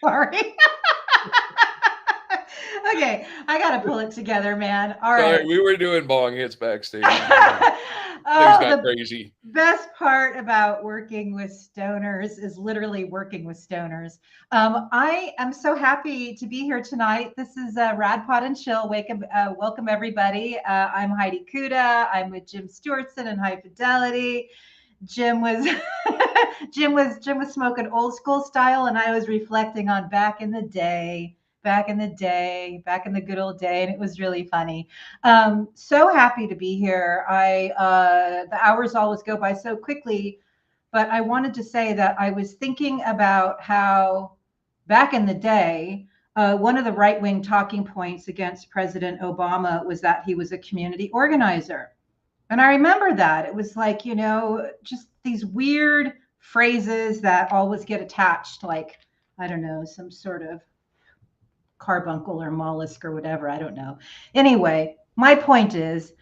Sorry. Okay, I gotta pull it together, man. All Sorry, right. we were doing bong hits backstage. Things Oh, got the crazy. best part about working with stoners is literally working with stoners. I am so happy to be here tonight. This is Radpod and Chill. Welcome everybody. I'm Heidi Kuda. I'm with Jim Stewartson and High Fidelity. Jim was Jim was smoking old school style, and I was reflecting on back in the good old day, and it was really funny. So happy to be here. I The hours always go by so quickly, but I wanted to say that I was thinking about how back in the day. One of the right wing talking points against President Obama was that he was a community organizer. And I remember that. It was like, just these weird phrases that always get attached, like, I don't know, some sort of carbuncle or mollusk or whatever. I don't know. Anyway, my point is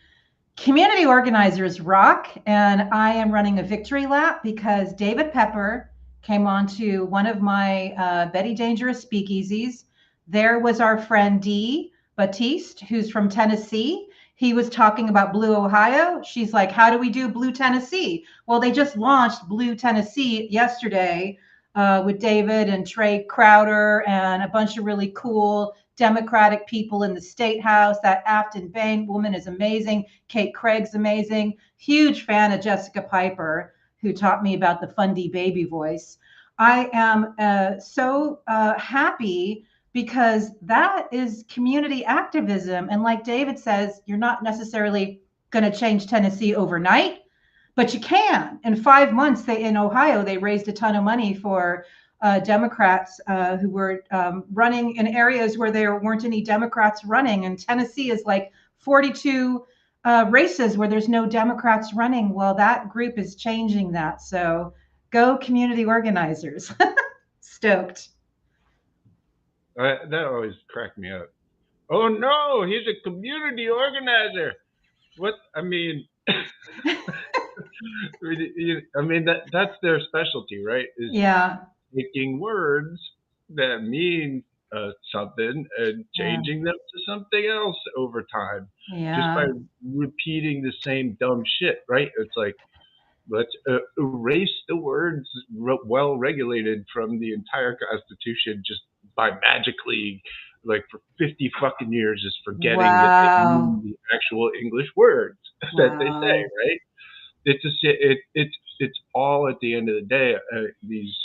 community organizers rock. And I am running a victory lap because David Pepper came on to one of my Betty Dangerous speakeasies. There was our friend Dee Batiste, who's from Tennessee. He was talking about Blue Ohio. She's like, how do we do Blue Tennessee? Well, they just launched Blue Tennessee yesterday with David and Trey Crowder and a bunch of really cool Democratic people in the state house. That Afton Bain woman is amazing. Kate Craig's amazing. Huge fan of Jessica Piper, who taught me about the Fundy baby voice. I am so happy because that is community activism. And like David says, you're not necessarily going to change Tennessee overnight, but you can. In 5 months, in Ohio, they raised a ton of money for Democrats who were running in areas where there weren't any Democrats running. And Tennessee is like 42 races where there's no Democrats running. Well, that group is changing that. So go community organizers. Stoked. That always cracked me up. Oh no, he's a community organizer. What? I mean, that's their specialty, right? Is Yeah. taking words that mean something and Yeah. changing them to something else over time, just by Yeah. repeating the same dumb shit, right? It's like let's erase the words well regulated from the entire Constitution just by magically, like for 50 fucking years, just forgetting that they mean Wow. the actual English words that they say, Wow. right? It's just it's all at the end of the day these,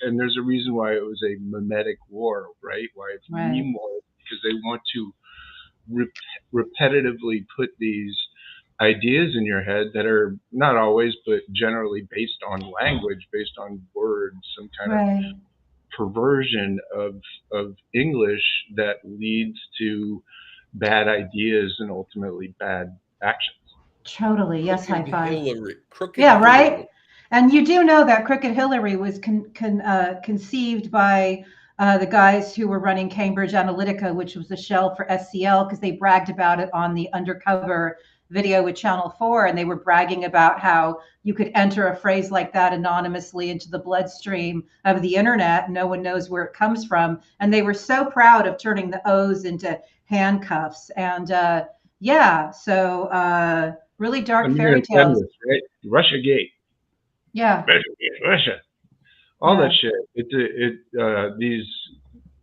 and there's a reason why it was a mimetic war, right? Why it's Right. meme war, because they want to repetitively put these ideas in your head that are not always, but generally based on language, based on words, some kind of Right. perversion of English that leads to bad ideas and ultimately bad actions. Totally. Yes, high Crooked five. Hillary. Crooked Yeah, right. Hillary. And you do know that Crooked Hillary was conceived by the guys who were running Cambridge Analytica, which was a shell for SCL, because they bragged about it on the undercover video with Channel 4. And they were bragging about how you could enter a phrase like that anonymously into the bloodstream of the internet. No one knows where it comes from. And they were so proud of turning the O's into handcuffs. And yeah, so really dark I'm fairy hearing tales. endless, right? Russia Gate, Yeah. Russia Gate, Russia, all that Yeah. shit. These,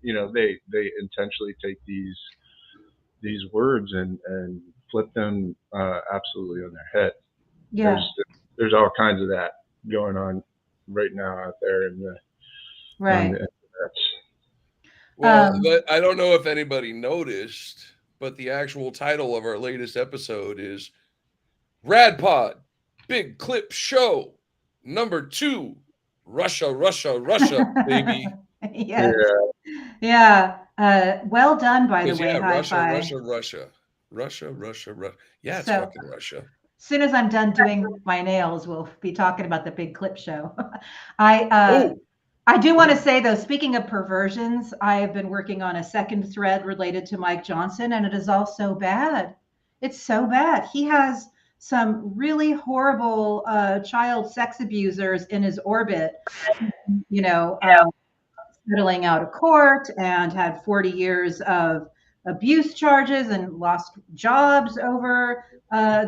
they intentionally take these words and flip them absolutely on their head. Yeah. There's there's all kinds of that going on right now out there in the on the Right. internet. Well, Um, I don't know if anybody noticed, but the actual title of our latest episode is Radpod Big Clip Show #2. Russia, Russia, Russia, baby. yes. Yeah, Yeah. Well done, by the Because, way. yeah, High Russia, five. Russia, Russia. Russia, Russia, Russia. Yeah, it's So, fucking Russia. as soon as I'm done doing my nails, we'll be talking about the big clip show. I uh, Oh, I do want to oh, say though, speaking of perversions, I have been working on a second thread related to Mike Johnson, and it is all so bad. It's so bad. He has some really horrible child sex abusers in his orbit. You know, settling out of court and had 40 years of abuse charges and lost jobs over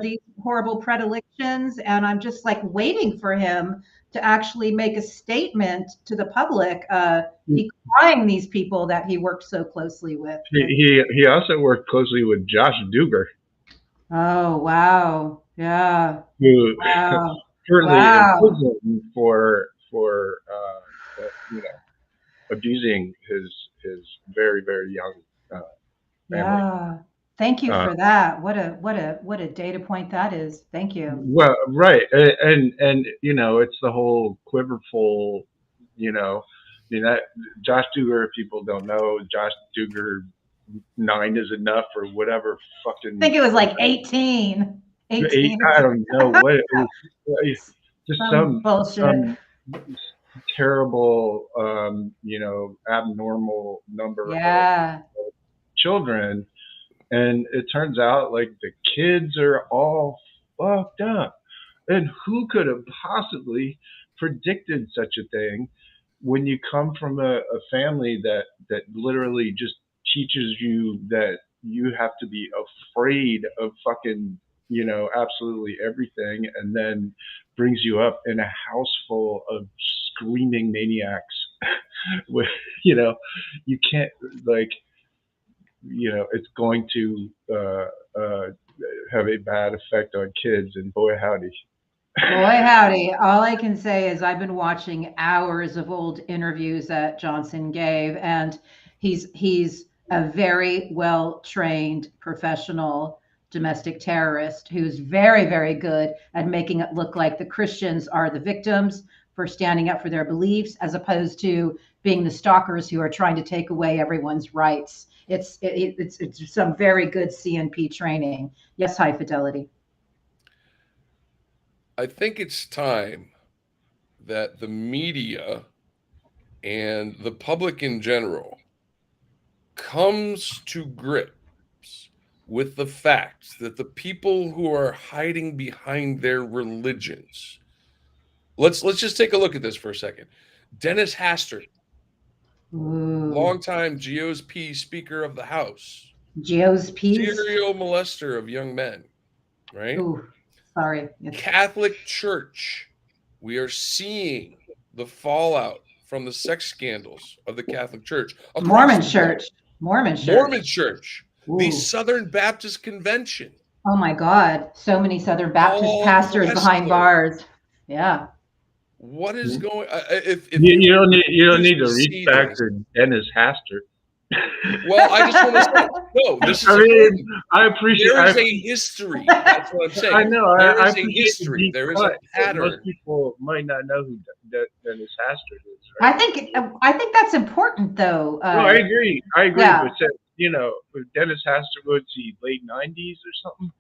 these horrible predilections. And I'm just like waiting for him to actually make a statement to the public, decrying these people that he worked so closely with. He also worked closely with Josh Duggar. Oh, wow. Yeah. Who Wow. currently Wow. in prison for abusing his very, very young family. Yeah. Thank you for that. What a data point that is. Thank you. Well, right, and it's the whole quiverful, that Josh Duggar. If people don't know, Josh Duggar, 9 is enough or whatever. Fucking. I think it was like 18. 18. I don't know what it was. Just some bullshit. Some terrible, abnormal number of children. And it turns out like the kids are all fucked up. And who could have possibly predicted such a thing when you come from a family that literally just teaches you that you have to be afraid of fucking, absolutely everything, and then brings you up in a house full of screaming maniacs. With, you can't it's going to have a bad effect on kids, and boy howdy. Boy howdy. All I can say is I've been watching hours of old interviews that Johnson gave, and he's a very well-trained professional domestic terrorist who's very, very good at making it look like the Christians are the victims for standing up for their beliefs, as opposed to being the stalkers who are trying to take away everyone's rights. It's some very good CNP training. Yes, High Fidelity. I think it's time that the media and the public in general comes to grips with the fact that the people who are hiding behind their religions. Let's just take a look at this for a second. Dennis Hastert, longtime GOP Speaker of the House. GOP? Serial molester of young men, right? Ooh, sorry. Yes. Catholic Church. We are seeing the fallout from the sex scandals of the Catholic Church. Mormon Church. Ooh. The Southern Baptist Convention. Oh my God. So many Southern Baptist pastors behind bars. Yeah. What is going if you don't need to reach back to Dennis Hastert. Well, I just want to say, no, this is I appreciate there is a history. That's what I'm saying. I know. There is a history. There is a pattern. Most people might not know who Dennis Hastert is. Right? I think that's important, though. No, I agree. Yeah. But Dennis Hastert, was he late 90s or something?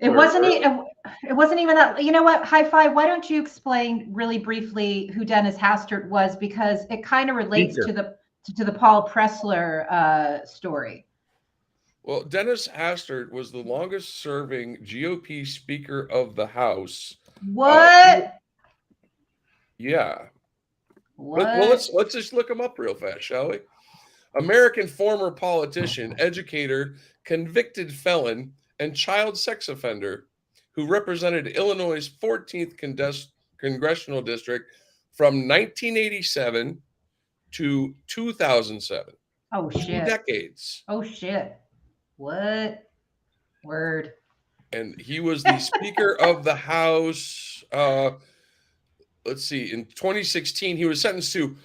It wasn't even that. You know what, High Five, why don't you explain really briefly who Dennis Hastert was, because it kind of relates to the Paul Pressler story. Well, Dennis Hastert was the longest serving GOP Speaker of the House. What? Yeah. What? Well, let's just look him up real fast, shall we? American former politician, educator, convicted felon, and child sex offender who represented Illinois' 14th congressional district from 1987 to 2007. Oh, shit. 2 decades. Oh, shit. What? Word. And he was the Speaker of the House. Let's see. In 2016, he was sentenced to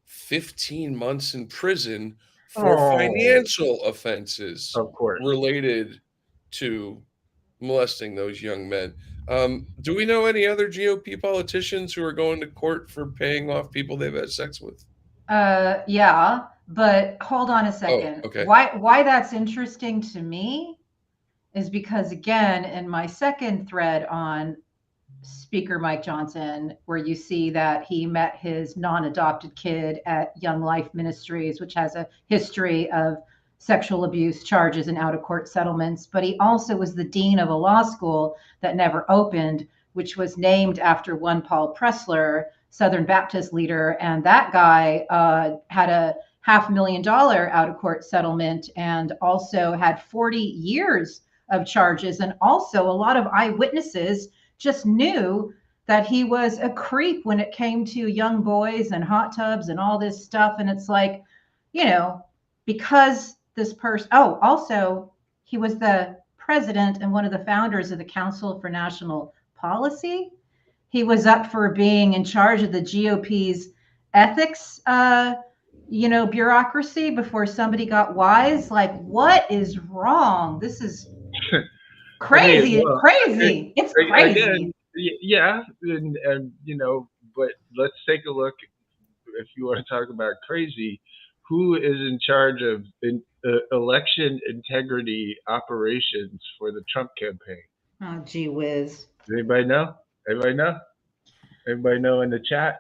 15 months in prison for financial offenses, of course, related to molesting those young men. Do we know any other GOP politicians who are going to court for paying off people they've had sex with? Yeah, but hold on a second. Oh, okay. Why that's interesting to me is because, again, in my second thread on Speaker Mike Johnson, where you see that he met his non-adopted kid at Young Life Ministries, which has a history of sexual abuse charges and out-of-court settlements, but he also was the dean of a law school that never opened, which was named after one Paul Pressler, Southern Baptist leader, and that guy had a $500,000 out of court settlement, and also had 40 years of charges. And also, a lot of eyewitnesses just knew that he was a creep when it came to young boys and hot tubs and all this stuff. And it's like, because this person, also, he was the president and one of the founders of the Council for National Policy. He was up for being in charge of the GOP's ethics, bureaucracy before somebody got wise. Like, what is wrong? This is crazy. Crazy. It's crazy. Again, yeah, and but let's take a look. If you want to talk about crazy, who is in charge of election integrity operations for the Trump campaign? Oh, gee whiz. Does anybody know? Everybody know in the chat?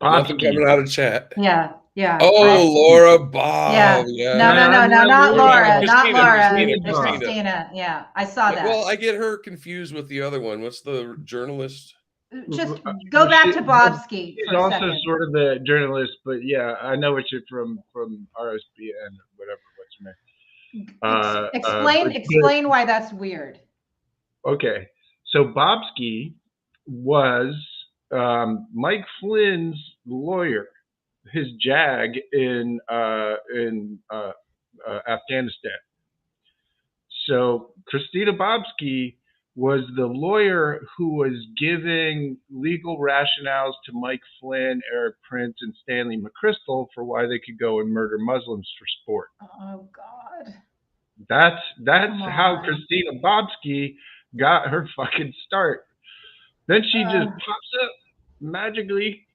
Nothing coming out of chat. Yeah. Oh, Laura Bob. Yeah. No, not Laura. Not Laura. Christina. Yeah, I saw that. Well, I get her confused with the other one. What's the journalist? Just go back to Bobski. She's also sort of the journalist, but yeah, I know what you're from RSBN or whatever. What's your name? Explain why that's weird. Okay, so Bobski was Mike Flynn's lawyer, his JAG in Afghanistan. So Christina Bobski was the lawyer who was giving legal rationales to Mike Flynn, Eric Prince, and Stanley McChrystal for why they could go and murder Muslims for sport. Oh God. That's how Christina Bobski got her fucking start. Then she just pops up magically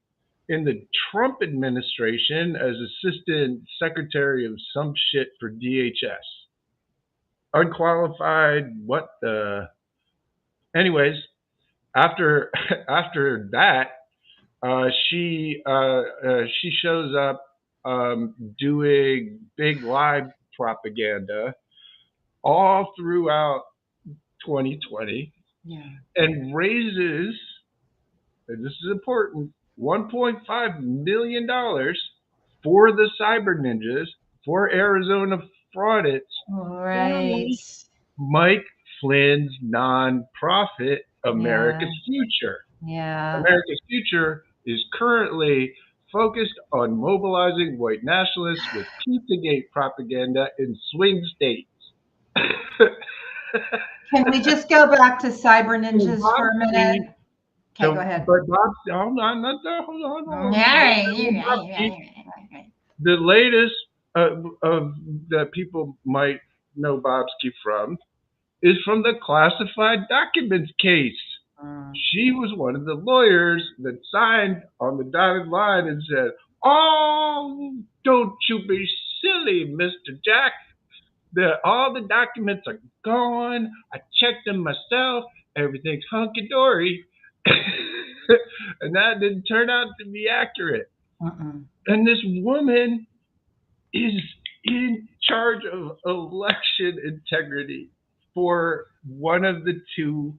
in the Trump administration as assistant secretary of some shit for DHS. Unqualified, what the... Anyways, after that, she shows up doing big live propaganda all throughout 2020, and raises, and this is important, $1.5 million for the Cyber Ninjas for Arizona fraudits. Right. Mike Flynn's nonprofit, America's Future. Yeah. America's Future is currently focused on mobilizing white nationalists with Pizzagate propaganda in swing states. Can we just go back to Cyber Ninjas for a minute? Okay, go ahead. But hold on. The latest of that people might know Bobski from is from the classified documents case. She was one of the lawyers that signed on the dotted line and said, "Oh, don't you be silly, Mr. Jack. All the documents are gone. I checked them myself. Everything's hunky-dory." And that didn't turn out to be accurate. And this woman is in charge of election integrity for one of the two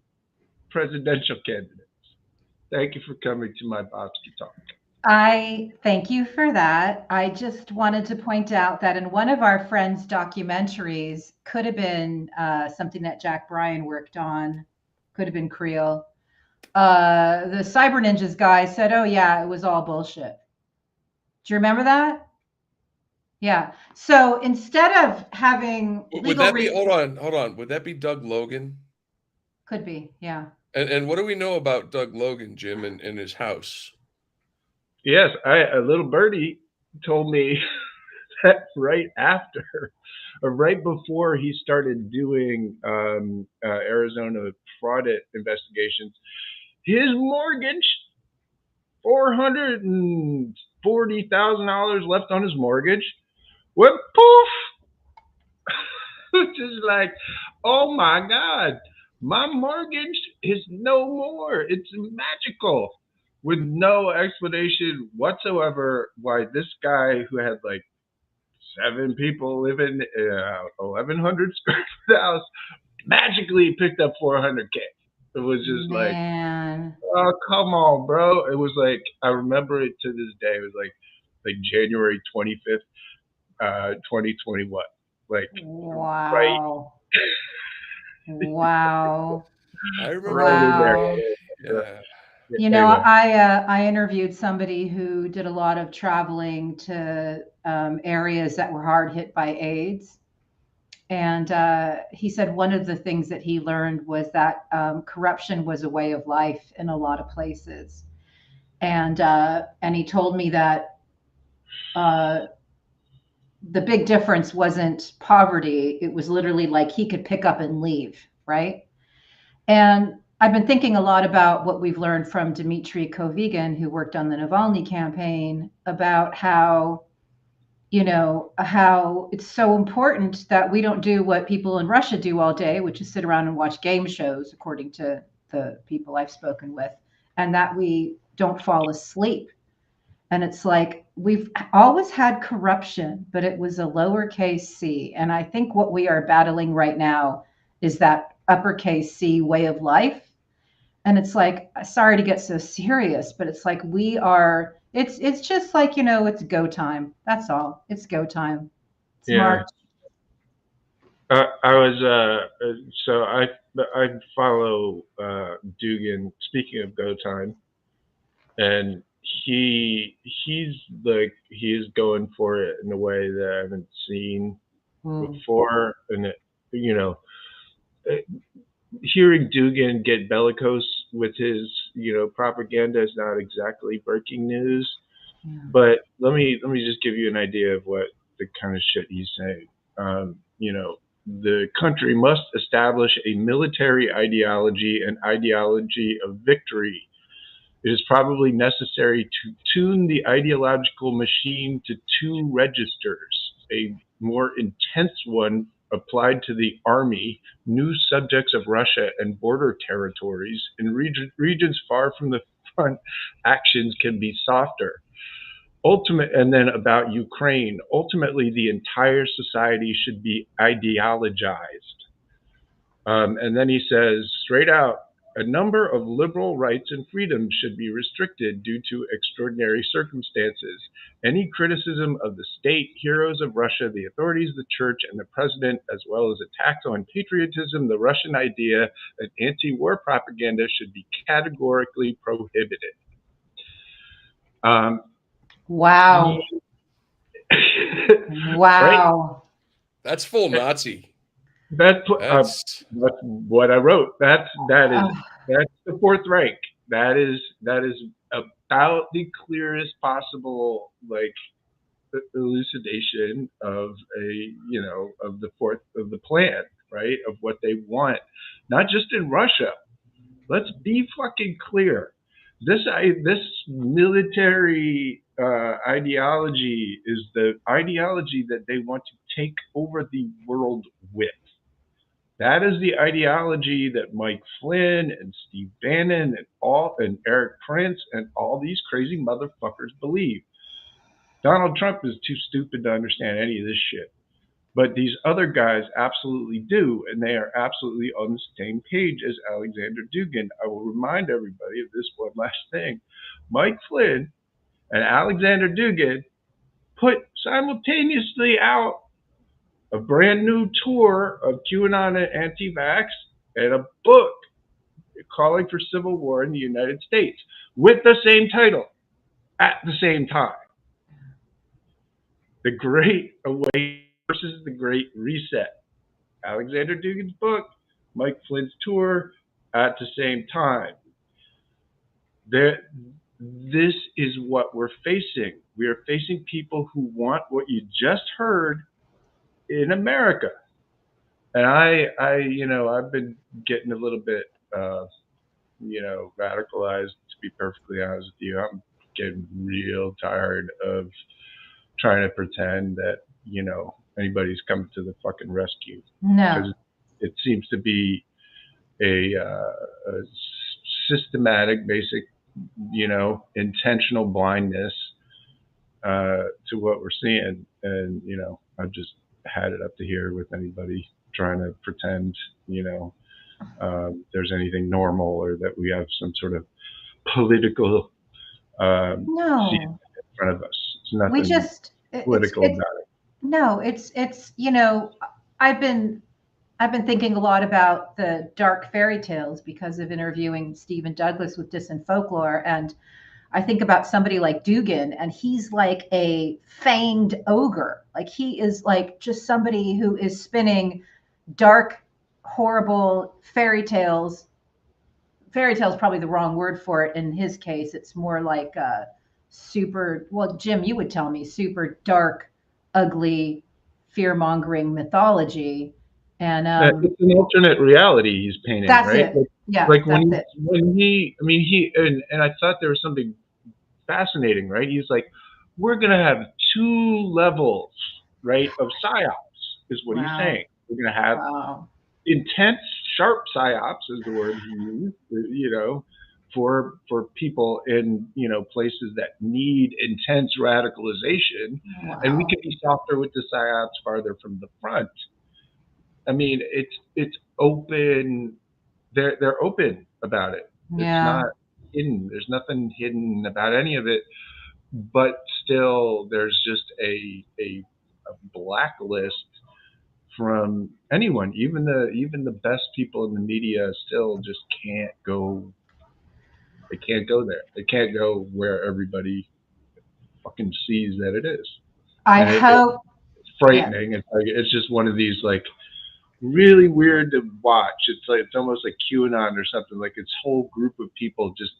presidential candidates. Thank you for coming to my Bobski Talk. I thank you for that. I just wanted to point out that in one of our friends' documentaries, could have been something that Jack Bryan worked on, could have been Creel. The Cyber Ninjas guy said, "Oh yeah, it was all bullshit." Do you remember that? Yeah. So instead of having hold on. Would that be Doug Logan? Could be, yeah. And what do we know about Doug Logan, Jim, and his house? Yes, a little birdie told me that right before he started doing Arizona fraud investigations, his mortgage, $440,000 left on his mortgage, went poof. Just like, oh my God, my mortgage is no more. It's magical. With no explanation whatsoever why this guy who had like 7 people living in 1,100 square foot house magically picked up $400K. It was just like, Man. oh, come on, bro. It was like, I remember it to this day. It was like January 25th, 2021. Like, right, Wow. Wow. I remember. right in there. Wow. Yeah. You know, Anyway, I interviewed somebody who did a lot of traveling to areas that were hard hit by AIDS, and he said one of the things that he learned was that corruption was a way of life in a lot of places, and he told me that uh, the big difference wasn't poverty; it was literally like he could pick up and leave, right? And I've been thinking a lot about what we've learned from Dmitry Kovigan, who worked on the Navalny campaign, about how, how it's so important that we don't do what people in Russia do all day, which is sit around and watch game shows, according to the people I've spoken with, and that we don't fall asleep. And it's like we've always had corruption, but it was a lowercase c. And I think what we are battling right now is that uppercase C way of life. And it's like, sorry to get so serious, but it's like it's just like, it's go time. That's all. It's go time. It's yeah. March. I was so I follow Dugan. Speaking of go time, and he's like he is going for it in a way that I haven't seen before, and you know, hearing Dugan get bellicose with his propaganda is not exactly breaking news. Yeah. But let me just give you an idea of what the kind of shit he's saying. The country must establish a military ideology and ideology of victory. It is probably necessary to tune the ideological machine to two registers, a more intense one applied to the army, new subjects of Russia, and border territories. In regions far from the front, actions can be softer. And then about Ukraine, ultimately the entire society should be ideologized. And then he says straight out, a number of liberal rights and freedoms should be restricted due to extraordinary circumstances. Any criticism of the state, heroes of Russia, the authorities, the church, and the president, as well as attacks on patriotism, the Russian idea, and anti-war propaganda should be categorically prohibited. Wow. Wow. Right? That's full Nazi. That's That's what I wrote. That's the Fourth Reich. That is about the clearest possible elucidation of the plan, right? Of what they want, not just in Russia. Let's be fucking clear. This military ideology is the ideology that they want to take over the world with. That is the ideology that Mike Flynn and Steve Bannon and Eric Prince and all these crazy motherfuckers believe. Donald Trump is too stupid to understand any of this shit. But these other guys absolutely do, and they are absolutely on the same page as Alexander Dugin. I will remind everybody of this one last thing. Mike Flynn and Alexander Dugin put simultaneously out a brand new tour of QAnon and anti-vax and a book calling for civil war in the United States with the same title at the same time. The Great Awakening versus the Great Reset. Alexander Dugin's book, Mike Flynn's tour at the same time. This is what we're facing. We are facing people who want what you just heard in America. And I've been getting a little bit, radicalized, to be perfectly honest with you. I'm getting real tired of trying to pretend that, anybody's coming to the fucking rescue. No. Because it seems to be a systematic, basic, intentional blindness to what we're seeing. And, I've just had it up to here with anybody trying to pretend, there's anything normal or that we have some sort of political seat No, in front of us. It's we nothing just political it's about it. no, it's you know, I've been I've been thinking a lot about the dark fairy tales because of interviewing Stephen Douglas with Dis and Folklore, and I think about somebody like Dugan, and he's like a fanged ogre. Like he is like just somebody who is spinning dark, horrible fairy tales. Fairy tale is probably the wrong word for it in his case. It's more like super, well, Jim, you would tell me super dark, ugly, fear mongering mythology. And It's an alternate reality he's painting, that's right? it. Yeah, Like that's it. I mean, and I thought there was something fascinating, right? He's like, we're gonna have two levels, right, of psyops, is what he's Wow. saying. We're gonna have Wow. intense, sharp psyops, is the word he used, for people in places that need intense radicalization, and we Wow. can be softer with the psyops farther from the front. I mean, it's open. They're open about it. It's Yeah. not hidden. There's nothing hidden about any of it. But still, there's just a blacklist from anyone, even the best people in the media. Still, just can't go. They can't go there. They can't go where everybody fucking sees that it is, I and hope. it's Yeah. frightening. It's like it's just one of these like really weird to watch. It's almost like QAnon or something. Like its whole group of people just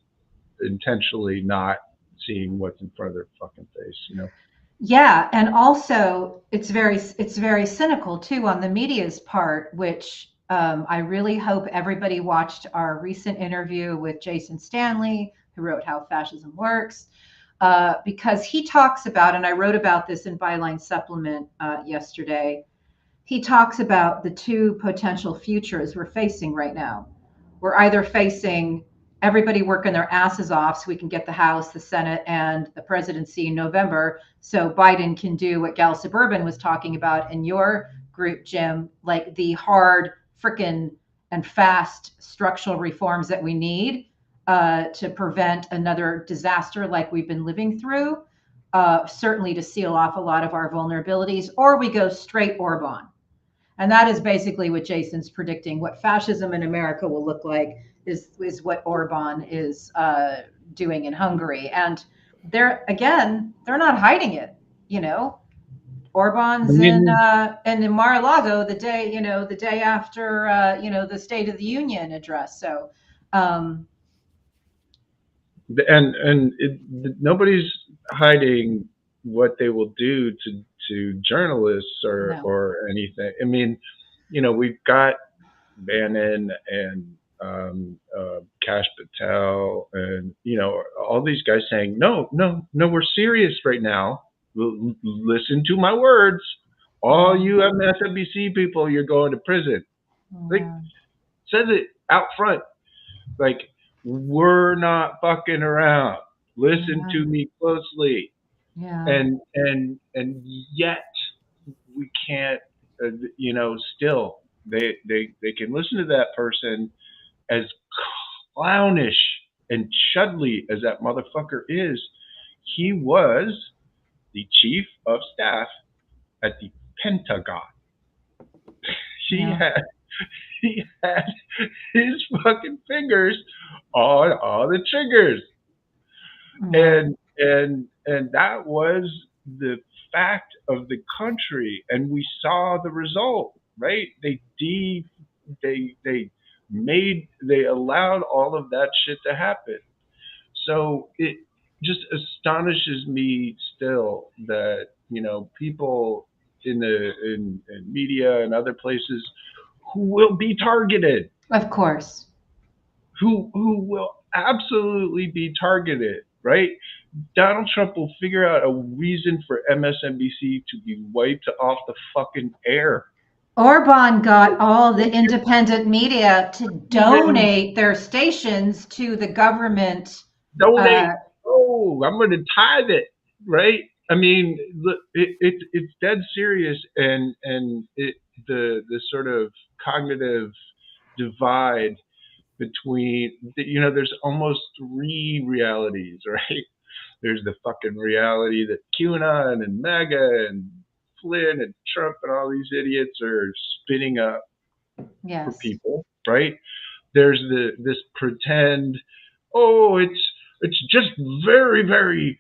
intentionally not seeing what's in front of their fucking face. Yeah, and also it's very cynical too on the media's part, which I really hope everybody watched our recent interview with Jason Stanley, who wrote How Fascism Works, because he talks about, and I wrote about this in Byline Supplement yesterday. He talks about the two potential futures we're facing right now. We're either facing everybody working their asses off so we can get the House, the Senate, and the presidency in November so Biden can do what Gal Suburban was talking about in your group, Jim, like the hard, frickin' and fast structural reforms that we need to prevent another disaster like we've been living through, certainly to seal off a lot of our vulnerabilities, or we go straight Orban. And that is basically what Jason's predicting. What fascism in America will look like is what Orban is doing in Hungary. And they're not hiding it. You know, I Orban's mean, in Mar-a-Lago the day after the State of the Union address. So, um, nobody's hiding what they will do to journalists no, or anything. I mean, we've got Bannon and Cash Patel and all these guys saying no, no, no, we're serious right now. Listen to my words. All yeah, you MSNBC people, you're going to prison. Like yeah, says it out front. Like we're not fucking around. Listen yeah, to me closely. yeah, And yet we can't. Still they can listen to that person as clownish and chudly as that motherfucker is. He was the chief of staff at the Pentagon. He yeah, had he had his fucking fingers on all the triggers, yeah, and that was the fact of the country, and we saw the result, right? They allowed all of that shit to happen. So it just astonishes me still that people in media and other places who will be targeted, of course. who will absolutely be targeted, right? Donald Trump will figure out a reason for MSNBC to be wiped off the fucking air. Orban got all the independent media to Even donate their stations to the government. Uh, donate. Oh, I'm going to tithe it, right? I mean, look, it's dead serious, and the sort of cognitive divide between, there's almost 3 realities, right? There's the fucking reality that QAnon and MAGA and Flynn and Trump and all these idiots are spinning up for people, right? There's this pretend, it's just very, very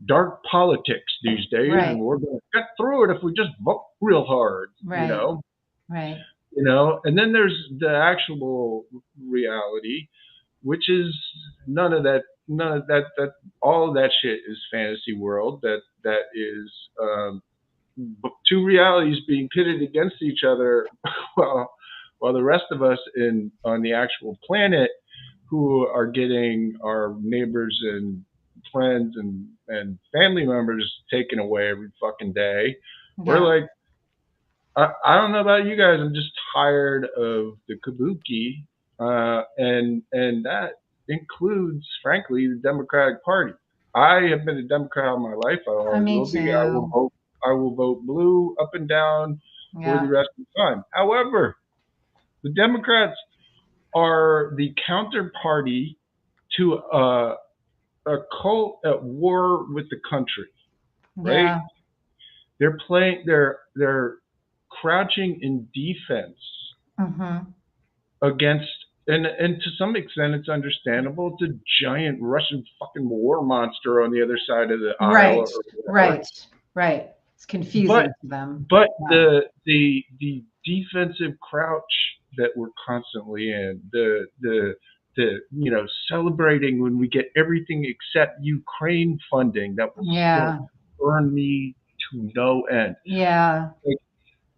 dark politics these days, and we're going to get through it if we just vote real hard, Right. And then there's the actual reality, which is none of that, all of that shit is fantasy world. That is 2 realities being pitted against each other, while the rest of us on the actual planet, who are getting our neighbors and friends and family members taken away every fucking day. We're like, I don't know about you guys, I'm just tired of the kabuki, and that includes, frankly, the Democratic Party. I have been a Democrat all my life. I always will be. I will vote blue up and down for the rest of the time. However, the Democrats are the counterparty to a cult at war with the country, right? They're crouching in defense against, and to some extent it's understandable. It's a giant Russian fucking war monster on the other side of the aisle. Right. It's confusing to them. But the defensive crouch that we're constantly in, the celebrating when we get everything except Ukraine funding, that will still burn me to no end. Like,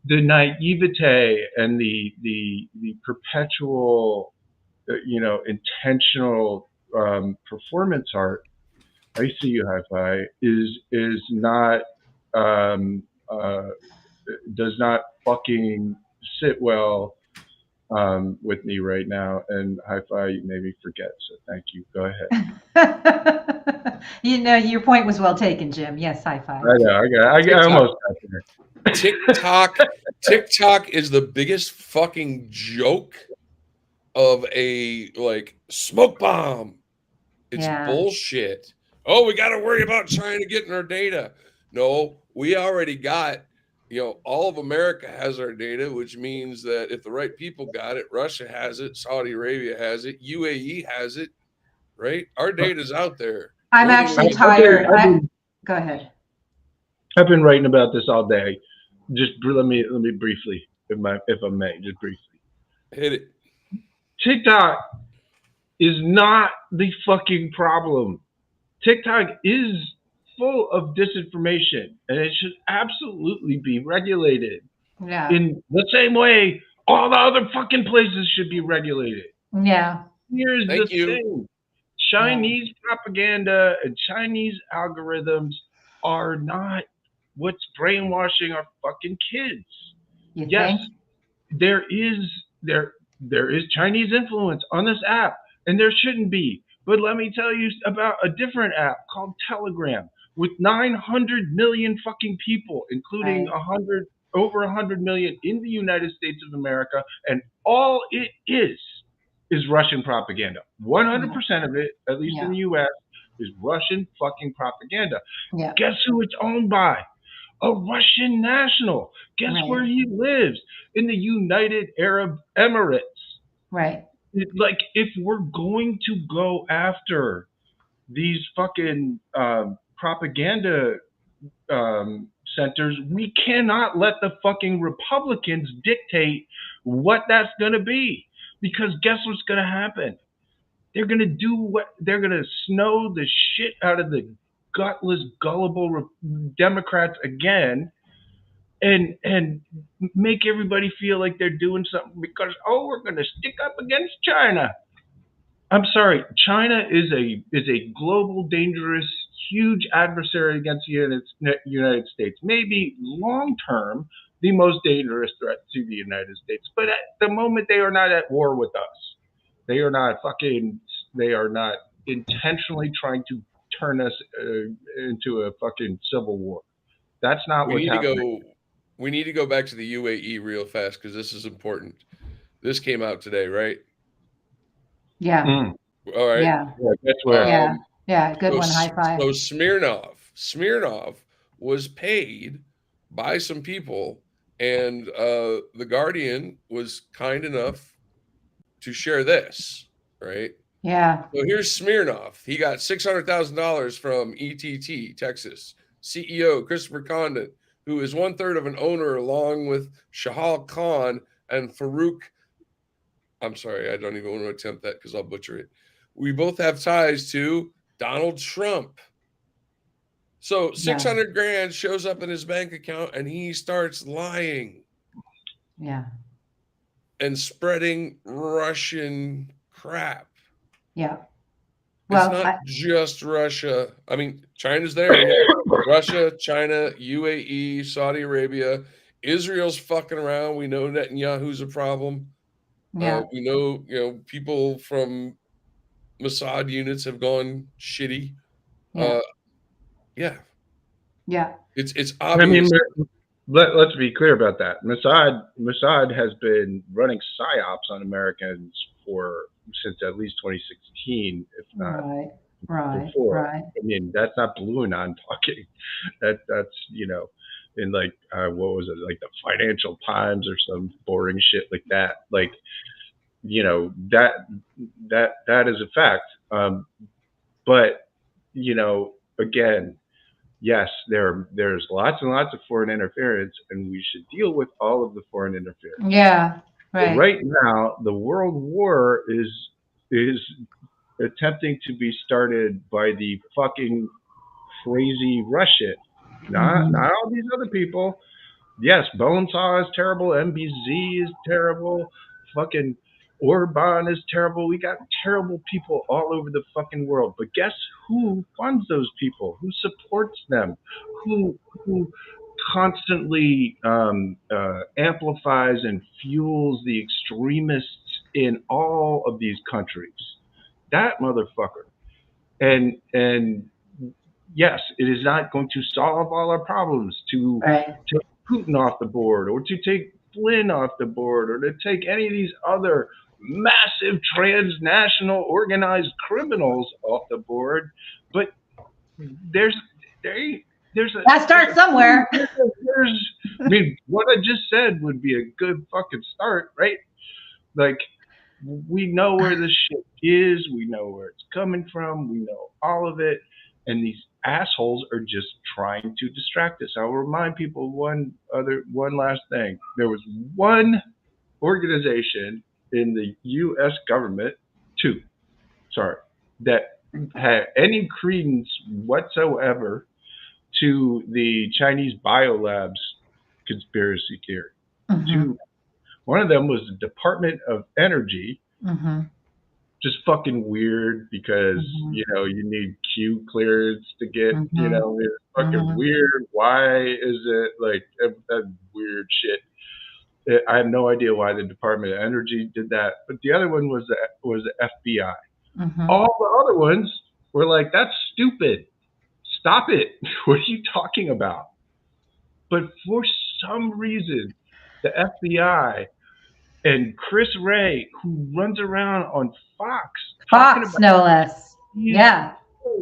the naivete and the perpetual, intentional performance art, I see you, Hi-Fi, is not does not fucking sit well with me right now. And Hi-Fi, you made me forget. So thank you. Go ahead. Your point was well taken, Jim. Yes, Hi-Fi. I know. I almost got there. TikTok is the biggest fucking joke of a smoke bomb. It's bullshit. Oh, we got to worry about China getting our data. No, we already got, all of America has our data, which means that if the right people got it, Russia has it, Saudi Arabia has it, UAE has it, right? Our data's out there. I'm actually tired. Go ahead. I've been writing about this all day. Just let me briefly, if I may, just briefly. Hit it. TikTok is not the fucking problem. TikTok is full of disinformation, and it should absolutely be regulated. In the same way all the other fucking places should be regulated. Here's the thing. Chinese propaganda and Chinese algorithms are not what's brainwashing our fucking kids. Yes, there is Chinese influence on this app, and there shouldn't be. But let me tell you about a different app called Telegram with 900 million fucking people, including over 100 million in the United States of America, and all it is Russian propaganda. 100% of it, at least in the U.S., is Russian fucking propaganda. Guess who it's owned by? A Russian national. Guess where he lives? In the United Arab Emirates. Like, if we're going to go after these fucking propaganda centers, we cannot let the fucking Republicans dictate what that's going to be. Because guess what's going to happen? They're going to they're going to snow the shit out of the gutless, gullible Democrats again, and make everybody feel like they're doing something because, we're going to stick up against China. I'm sorry, China is a global, dangerous, huge adversary against the United States. Maybe long term, the most dangerous threat to the United States. But at the moment, they are not at war with us. They are not intentionally trying to turn us into a fucking civil war. That's not what's happening. We need to go back to the UAE real fast because this is important. This came out today, right? Yeah. Mm. All right. Yeah. Yeah, that's where. Yeah. Yeah. Good one. High five. So Smirnov was paid by some people, and the Guardian was kind enough to share this, right? Yeah. So here's Smirnov. He got $600,000 from ETT, Texas. CEO Christopher Condon, who is 1/3 of an owner, along with Shahal Khan and Farouk. I'm sorry, I don't even want to attempt that because I'll butcher it. We both have ties to Donald Trump. So 600 grand shows up in his bank account and he starts lying. Yeah. And spreading Russian crap. Yeah. It's Well, not just Russia. I mean, China's there. Yeah. Russia, China, UAE, Saudi Arabia. Israel's fucking around. We know Netanyahu's a problem. yeah. We know, people from Mossad units have gone shitty. Yeah. Yeah. Yeah. It's I mean, obvious. let's be clear about that. Mossad has been running psyops on Americans since at least 2016, if not before. Right. I mean, that's not Blue Anon talking. That's in like what was it, like the Financial Times or some boring shit like that. Like that is a fact. But again, yes, there's lots and lots of foreign interference, and we should deal with all of the foreign interference. Yeah. But Right. right now, the world war is attempting to be started by the fucking crazy Russian, not all these other people. Yes, Bonesaw is terrible. MBZ is terrible. Fucking Orban is terrible. We got terrible people all over the fucking world. But guess who funds those people? Who supports them? Who constantly amplifies and fuels the extremists in all of these countries? That motherfucker. And yes, it is not going to solve all our problems to take Putin off the board, or to take Flynn off the board, or to take any of these other massive transnational organized criminals off the board. But there's a That starts somewhere. I mean, what I just said would be a good fucking start, right? Like, we know where this shit is. We know where it's coming from. We know all of it. And these assholes are just trying to distract us. I'll remind people one last thing. There was one organization in the U.S. government, that had any credence whatsoever to the Chinese biolabs conspiracy theory. One of them was the Department of Energy. Just fucking weird because you need Q clearance to get it's fucking weird. Why is it like that weird shit? I have no idea why the Department of Energy did that. But the other one was the FBI. All the other ones were like, that's stupid. Stop it. What are you talking about? But for some reason, the FBI and Chris Wray, who runs around on Fox talking about no less. Yeah.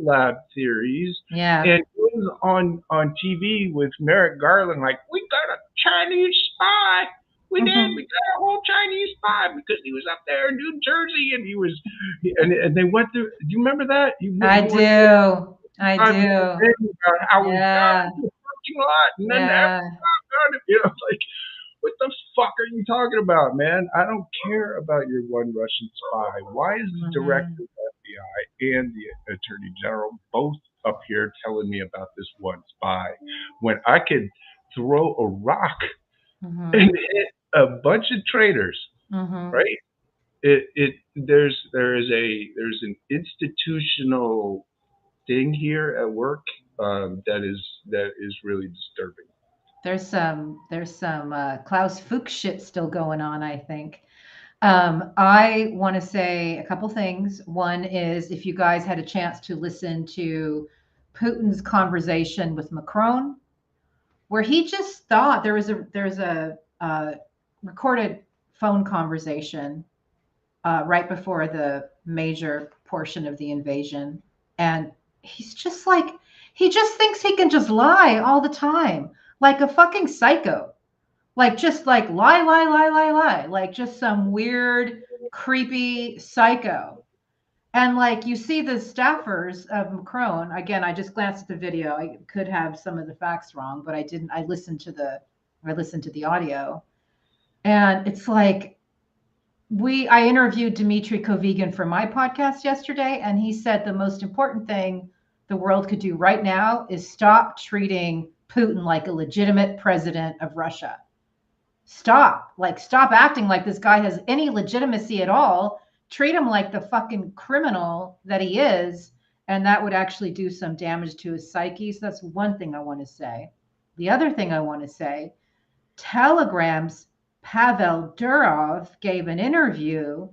lab theories, Yeah. and goes on TV with Merrick Garland like, we got a Chinese spy. We did. We got a whole Chinese spy because he was up there in New Jersey, and he was, and they went through. Do you remember that? I do. About how we got in the parking lot, and then like, what the fuck are you talking about, man? I don't care about your one Russian spy. Why is the director of the FBI and the Attorney General both up here telling me about this one spy when I could throw a rock and hit a bunch of traitors, right? There's an institutional thing here at work that is really disturbing. There's some Klaus Fuchs shit still going on, I think. I want to say a couple things. One is, if you guys had a chance to listen to Putin's conversation with Macron, where he just thought there's a recorded phone conversation right before the major portion of the invasion. And he's just like, he just thinks he can just lie all the time, like a fucking psycho. Like, just like lie, lie, lie, lie, lie, like just some weird, creepy psycho. And like you see the staffers of Macron, again, I just glanced at the video. I could have some of the facts wrong, but I didn't. I listened to the audio. And it's like I interviewed Dmitry Kovigan for my podcast yesterday, and he said the most important thing the world could do right now is stop treating Putin like a legitimate president of Russia. Stop acting like this guy has any legitimacy at all. Treat him like the fucking criminal that he is, and that would actually do some damage to his psyche. So that's one thing I want to say. The other thing I want to say, Telegram's Pavel Durov gave an interview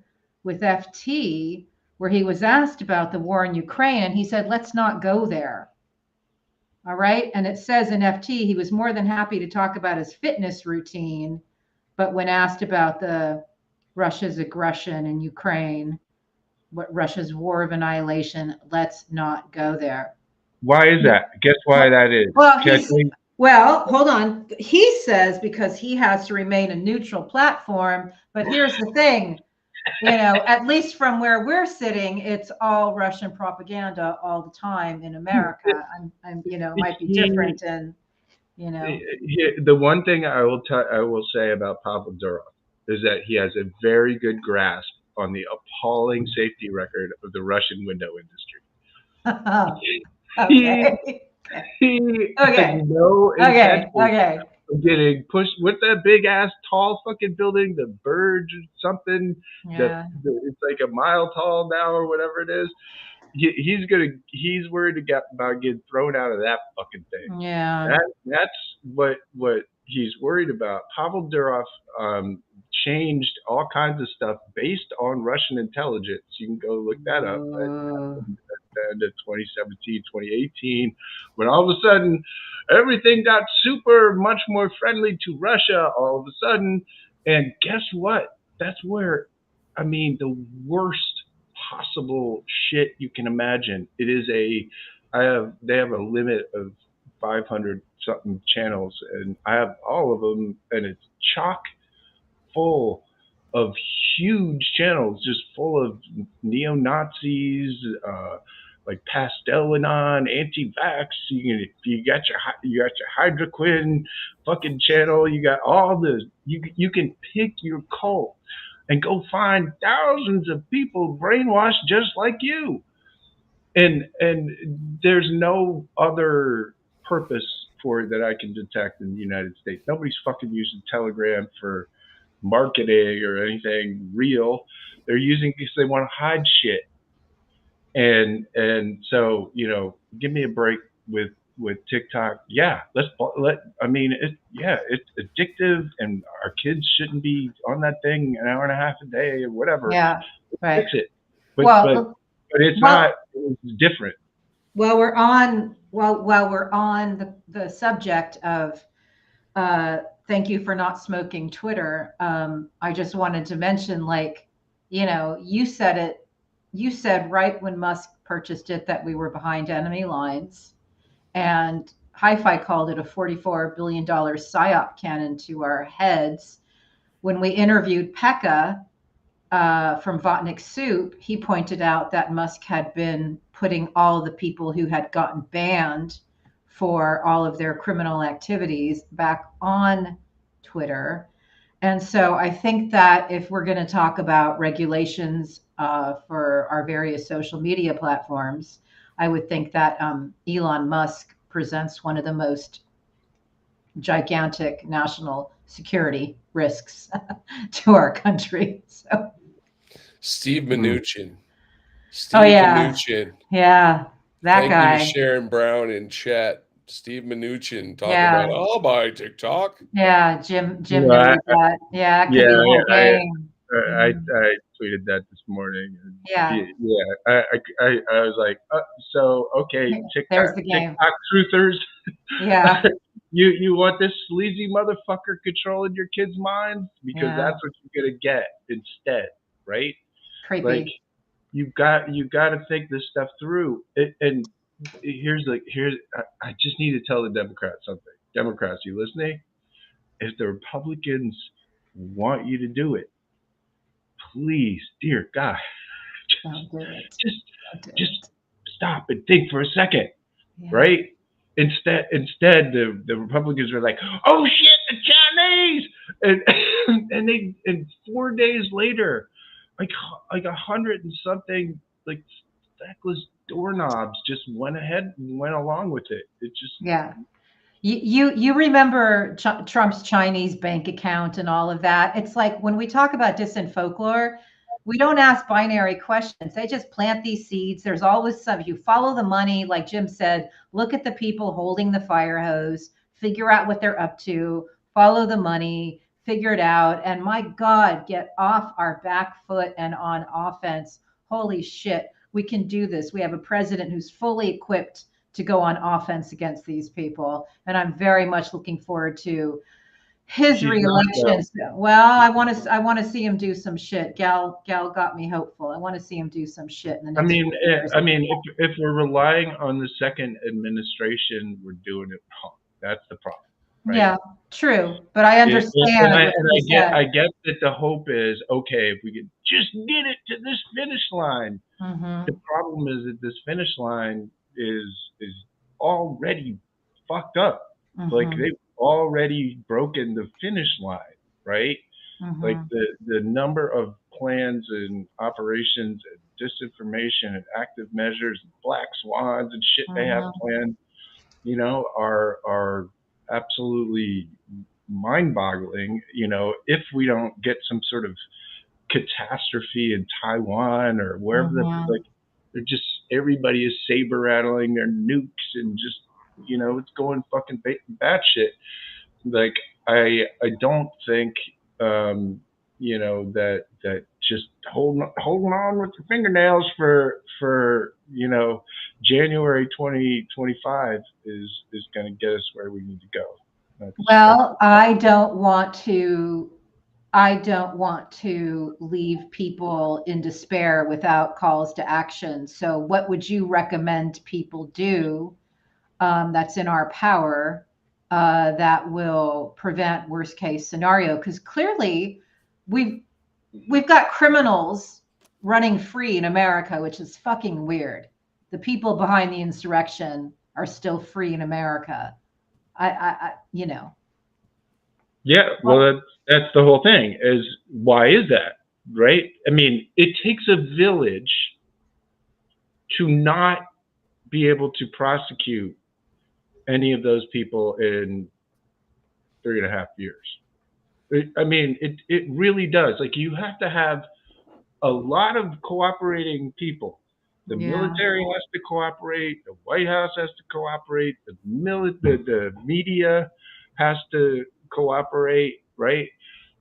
with FT where he was asked about the war in Ukraine, and he said, let's not go there. All right. And it says in FT, he was more than happy to talk about his fitness routine. But when asked about Russia's aggression in Ukraine, what Russia's war of annihilation, let's not go there. Why is that? Guess why that is. Well, hold on. He says because he has to remain a neutral platform. But here's the thing, at least from where we're sitting, it's all Russian propaganda all the time in America. Might be different in, The one thing I will say about Pavel Durov is that he has a very good grasp on the appalling safety record of the Russian window industry. Okay. He has no intention of getting pushed with that big ass tall fucking building, the Burj something. Yeah. It's like a mile tall now or whatever it is. He's worried about getting thrown out of that fucking thing. Yeah. That's what he's worried about. Pavel Durov changed all kinds of stuff based on Russian intelligence. You can go look that up. At 2017, 2018, when all of a sudden everything got super much more friendly to Russia all of a sudden. And guess what? That's where, the worst possible shit you can imagine. It is they have a limit of 500 something channels, and I have all of them, and it's chock full of huge channels, just full of neo-Nazis, like Pastelanon, anti-vax. You got your hydroquin fucking channel. You got all this. You can pick your cult and go find thousands of people brainwashed just like you. And there's no other purpose for it that I can detect in the United States. Nobody's fucking using Telegram for marketing or anything real. They're using it because they want to hide shit. And so, give me a break with TikTok. Yeah, it's addictive, and our kids shouldn't be on that thing an hour and a half a day or whatever. Yeah, right. Fix it. But it's not. It's different. While we're on the subject of thank you for not smoking Twitter, I just wanted to mention, you said it. You said right when Musk purchased it that we were behind enemy lines, and Hi-Fi called it a $44 billion psyop cannon to our heads. When we interviewed Pekka from Votnik Soup, he pointed out that Musk had been putting all the people who had gotten banned for all of their criminal activities back on Twitter. And so I think that if we're going to talk about regulations for our various social media platforms, I would think that Elon Musk presents one of the most gigantic national security risks to our country. So, Steve Mnuchin. Mnuchin. Yeah, that Thank guy. you to Sharon Brown in chat. Steve Mnuchin talking about, I'll buy TikTok. Yeah, Jim knows that. Yeah, it could be the whole game. I tweeted that this morning. Yeah. I was like, okay, there's the game. TikTok truthers. Yeah. You want this sleazy motherfucker controlling your kids' minds, because Yeah. that's what you're gonna get instead, right? Creepy. Like you got to think this stuff through. And I just need to tell the Democrats something. Democrats, you listening? If the Republicans want you to do it, please, dear God, Don't do it. just Don't do just it. stop and think for a second, Yeah. right? Instead, the Republicans are like, "Oh shit, the Chinese," and 4 days later, like 100 and something like feckless doorknobs just went ahead and went along with it. It just Yeah. You remember Trump's Chinese bank account and all of that. It's like when we talk about distant folklore, we don't ask binary questions. They just plant these seeds. There's always some. You follow the money, like Jim said. Look at the people holding the fire hose. Figure out what they're up to. Follow the money. Figure it out. And my God, get off our back foot and on offense. Holy shit, we can do this. We have a president who's fully equipped to go on offense against these people. And I'm very much looking forward to his reelection. Well, I want to see him do some shit. Gal got me hopeful. I want to see him do some shit in the next few years. If we're relying on the second administration, we're doing it wrong. That's the problem. Right? Yeah, true. But I understand. I get that the hope is, okay, if we could just get it to this finish line. Mm-hmm. The problem is that this finish line is already fucked up. Mm-hmm. Like they've already broken the finish line, right? Mm-hmm. Like the number of plans and operations and disinformation and active measures and black swans and shit they have planned, you know, are absolutely mind-boggling. You know, if we don't get some sort of catastrophe in Taiwan or wherever like they're just, everybody is saber rattling their nukes and just, you know, it's going fucking batshit. Like I don't think you know that just holding on with your fingernails for you know January 2025 is going to get us where we need to go. Well, I don't want to leave people in despair without calls to action. So what would you recommend people do that's in our power that will prevent worst case scenario? Because clearly we've got criminals running free in America, which is fucking weird. The people behind the insurrection are still free in America. I you know. Yeah, well, that's the whole thing. Is why is that, right? I mean, it takes a village to not be able to prosecute any of those people in 3.5 years. I mean, it really does. Like you have to have a lot of cooperating people. The military has to cooperate. The White House has to cooperate. The media has to cooperate, right?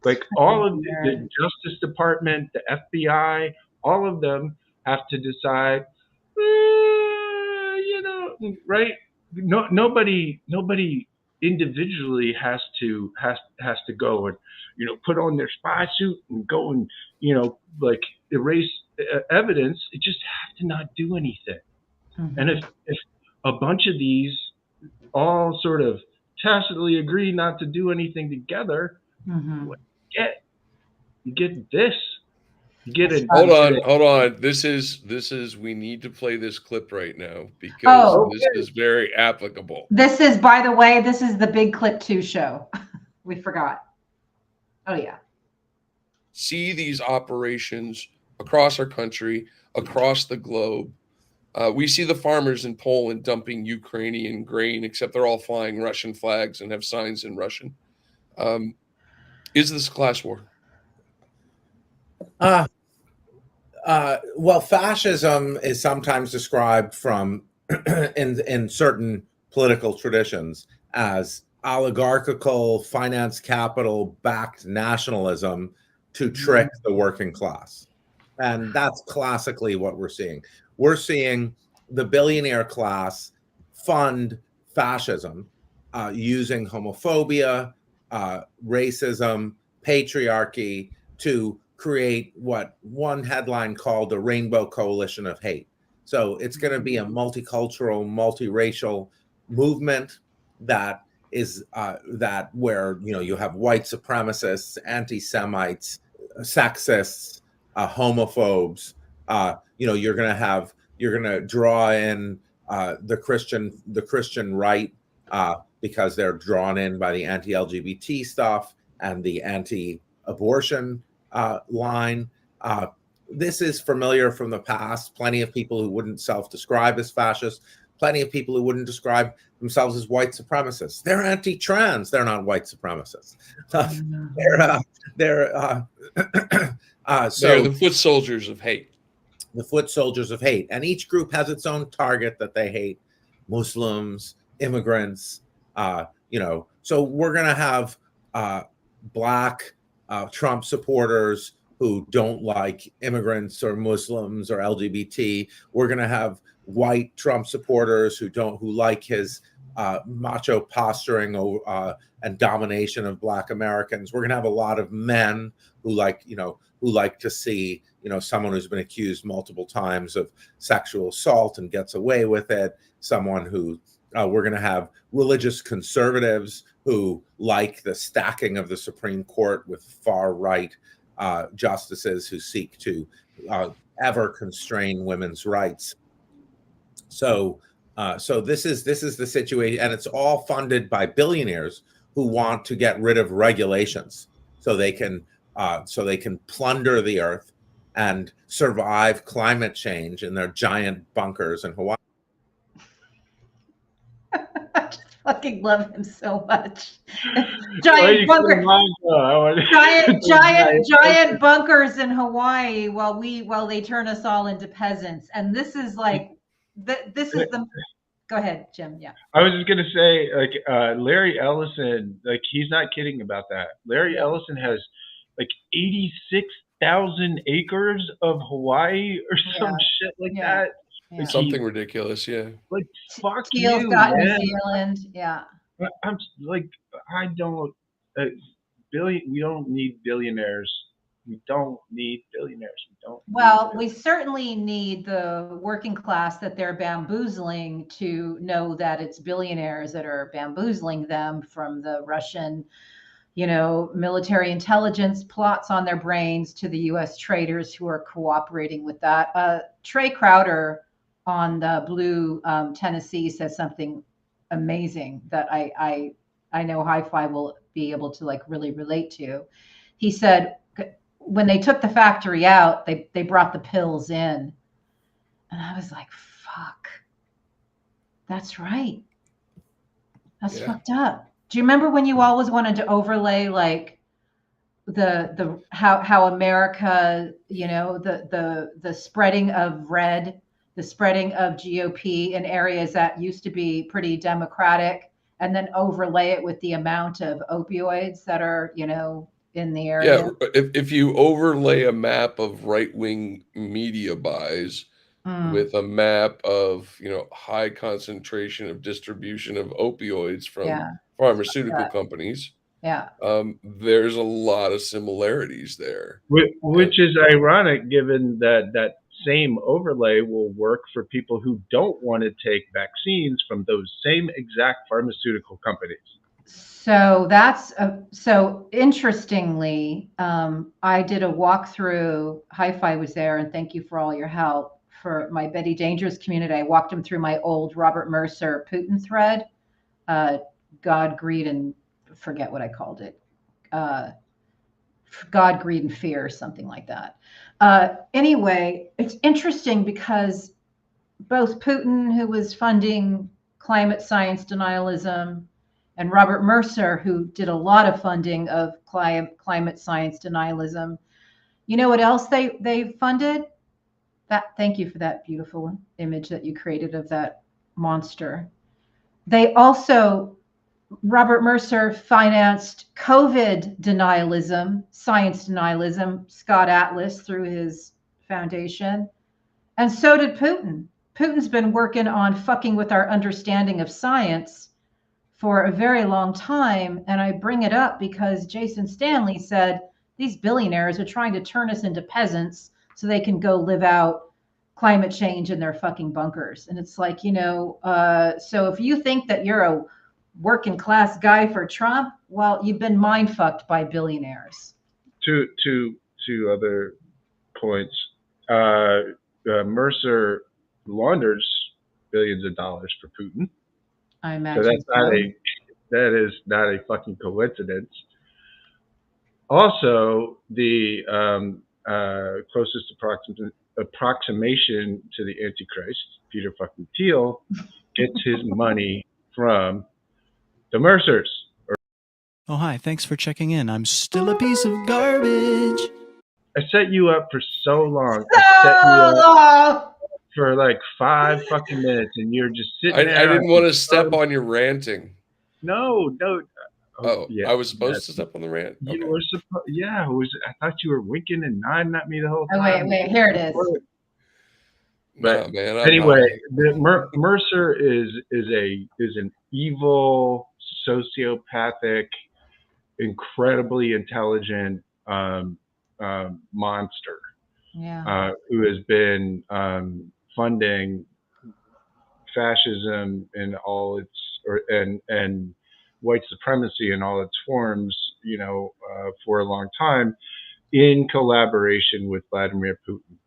Like all of the Justice Department, the FBI, all of them have to decide, you know, right? No, nobody individually has to go and, you know, put on their spy suit and go and, you know, like erase evidence. It just have to not do anything. Mm-hmm. And if a bunch of these all sort of tacitly agree not to do anything together, you get this. You get it. Hold on. This is we need to play this clip right now because this is very applicable. This is, by the way, this is the Big Clip 2 show. We forgot. Oh yeah. See these operations across our country, across the globe. We see the farmers in Poland dumping Ukrainian grain, except they're all flying Russian flags and have signs in Russian. Is this a class war? Well, fascism is sometimes described from in certain political traditions as oligarchical finance capital backed nationalism to trick the working class. And that's classically what we're seeing. We're seeing the billionaire class fund fascism using homophobia, racism, patriarchy to create what one headline called a rainbow coalition of hate. So it's going to be a multicultural, multiracial movement that is that where you have white supremacists, anti-Semites, sexists, homophobes. You're going to draw in the Christian right because they're drawn in by the anti-LGBT stuff and the anti-abortion line. This is familiar from the past. Plenty of people who wouldn't self-describe as fascist, plenty of people who wouldn't describe themselves as white supremacists. They're anti-trans. They're not white supremacists. They're the foot soldiers of hate. The foot soldiers of hate. And each group has its own target that they hate. Muslims, immigrants, So we're going to have black Trump supporters who don't like immigrants or Muslims or LGBT. We're going to have white Trump supporters who like his macho posturing and domination of Black Americans. We're going to have a lot of men who like to see someone who's been accused multiple times of sexual assault and gets away with it. Someone who we're going to have religious conservatives who like the stacking of the Supreme Court with far right justices who seek to ever constrain women's rights. So this is the situation, and it's all funded by billionaires who want to get rid of regulations so they can plunder the earth and survive climate change in their giant bunkers in Hawaii. I just fucking love him so much. Giant bunkers in Hawaii while they turn us all into peasants. And this is like go ahead, Jim. Yeah. I was just gonna say, Larry Ellison, he's not kidding about that. Larry Ellison has 86,000 acres of Hawaii or some shit like that. Yeah. Something ridiculous, yeah. Fuck Steele's you, got man. New Zealand, yeah. I'm I don't. We don't need billionaires. We don't need billionaires. We don't. Well, we certainly need the working class that they're bamboozling to know that it's billionaires that are bamboozling them from the Russian, military intelligence plots on their brains to the U.S. traders who are cooperating with that. Trey Crowder on the Blue Tennessee says something amazing that I know Hi-Fi will be able to really relate to. He said when they took the factory out, they brought the pills in, and I was like, "Fuck, that's right. That's fucked up." Do you remember when you always wanted to overlay the how America, the spreading of red, the spreading of GOP in areas that used to be pretty democratic, and then overlay it with the amount of opioids that are, in the area? Yeah, if you overlay a map of right-wing media buys with a map of, high concentration of distribution of opioids from pharmaceutical companies, there's a lot of similarities there. Which is ironic, given that same overlay will work for people who don't want to take vaccines from those same exact pharmaceutical companies. So that's so interestingly, I did a walkthrough. Hi-Fi was there, and thank you for all your help for my Betty Dangerous community. I walked them through my old Robert Mercer Putin thread, God, Greed, and forget what I called it. God, Greed, and Fear, something like that. Anyway, it's interesting because both Putin, who was funding climate science denialism, and Robert Mercer, who did a lot of funding of climate science denialism. You know what else they funded? Thank you for that beautiful image that you created of that monster. They also, Robert Mercer financed COVID denialism, science denialism, Scott Atlas through his foundation. And so did Putin. Putin's been working on fucking with our understanding of science for a very long time. And I bring it up because Jason Stanley said these billionaires are trying to turn us into peasants so they can go live out climate change in their fucking bunkers. And it's like, so if you think that you're a working class guy for Trump, well, you've been mind fucked by billionaires. Two other points. Mercer launders billions of dollars for Putin. I imagine. So that is not a fucking coincidence. Also, the closest approximation to the Antichrist, Peter fucking Thiel, gets his money from the Mercers. Oh, hi. Thanks for checking in. I'm still a piece of garbage. I set you up for so long. I set you up for like 5 fucking minutes, and you're just sitting there. I didn't want to step on your ranting. No. Oh, yeah. I was supposed to step on the rant? Okay. You were supposed. Yeah, I thought you were winking and nodding at me the whole time. Oh, wait, here it is. But no, man, anyway, Mercer is an evil, sociopathic, incredibly intelligent monster. Yeah. Who has been funding fascism in all its and white supremacy in all its forms, for a long time, in collaboration with Vladimir Putin,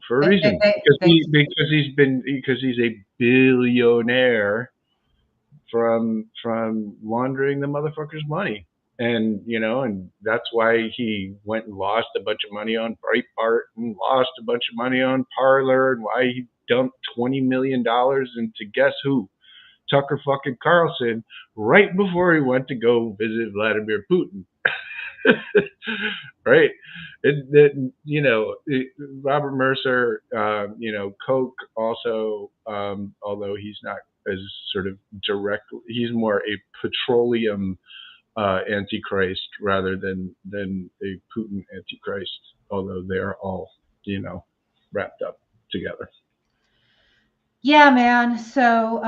for a reason, because he's a billionaire from laundering the motherfucker's money. And, and that's why he went and lost a bunch of money on Breitbart and lost a bunch of money on Parler, and why he dumped $20 million into guess who? Tucker fucking Carlson, right before he went to go visit Vladimir Putin. Right? Robert Mercer, Koch also, although he's not as sort of direct, he's more a petroleum antichrist rather than a Putin antichrist, although they're all wrapped up together. Yeah, man. So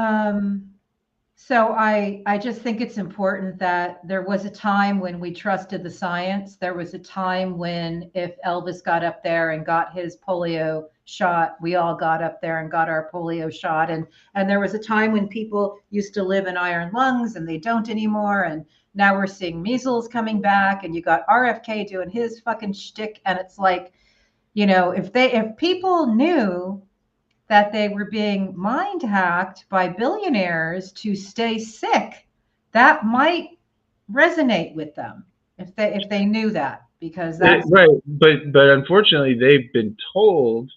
I just think it's important that there was a time when we trusted the science. There was a time when if Elvis got up there and got his polio shot, we all got up there and got our polio shot. And there was a time when people used to live in iron lungs and they don't anymore. And now we're seeing measles coming back, and you got RFK doing his fucking shtick. And it's like, if people knew that they were being mind hacked by billionaires to stay sick, that might resonate with them if they knew that, because that's right. But unfortunately, they've been told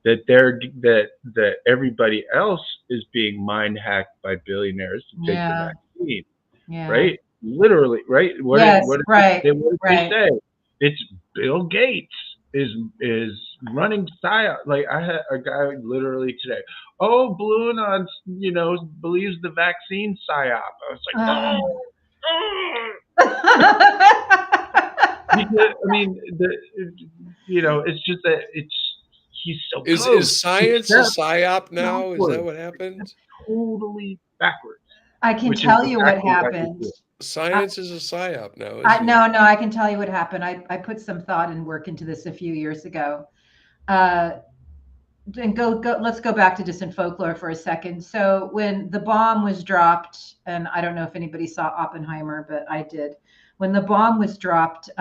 that that everybody else is being mind hacked by billionaires to take the vaccine. Yeah. Right? Literally, right? What did they say? It's Bill Gates is running psyop. Like, I had a guy literally today. Oh, Balloon on believes the vaccine psyop. I was like, Because, I mean, it's just that he's so close. Is science a psyop now? Is that what happened? That's totally backwards. I can tell you what happened. Science is a psyop now. No, I can tell you what happened. I put some thought and work into this a few years ago. And let's go back to distant folklore for a second. So when the bomb was dropped, and I don't know if anybody saw Oppenheimer, but I did. When the bomb was dropped,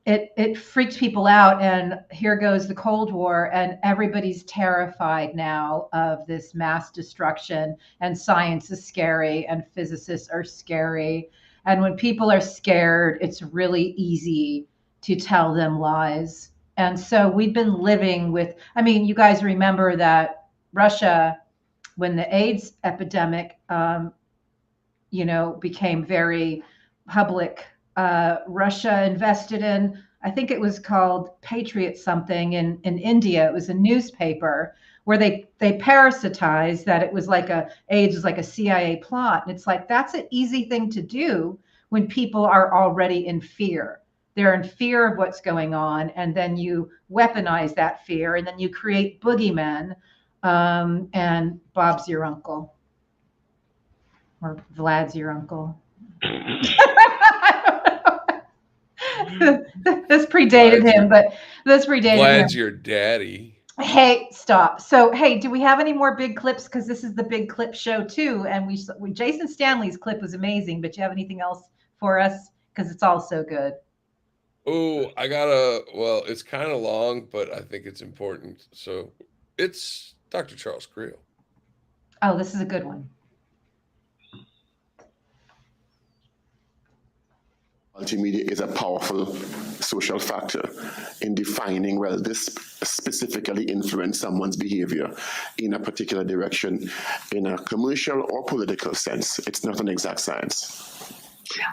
it freaked people out, and here goes the Cold War, and everybody's terrified now of this mass destruction, and science is scary, and physicists are scary. And when people are scared, it's really easy to tell them lies. And so we've been living with, you guys remember that Russia, when the AIDS epidemic, became very public, Russia invested in, I think it was called Patriot something in India. It was a newspaper where they parasitized that it was like AIDS was like a CIA plot. And it's like, that's an easy thing to do when people are already in fear. They're in fear of what's going on, and then you weaponize that fear, and then you create boogeymen, and Bob's your uncle. Or Vlad's your uncle. This predated him, but this predated Vlad's him. your daddy. Hey, stop. So, hey, do we have any more big clips? Because this is the big clip show too, and we Jason Stanley's clip was amazing. But you have anything else for us? Because it's all so good. Oh, well, it's kind of long, but I think it's important. So it's Dr. Charles Creel. Oh, this is a good one. Multimedia is a powerful social factor in defining whether this specifically influenced someone's behavior in a particular direction in a commercial or political sense. It's not an exact science.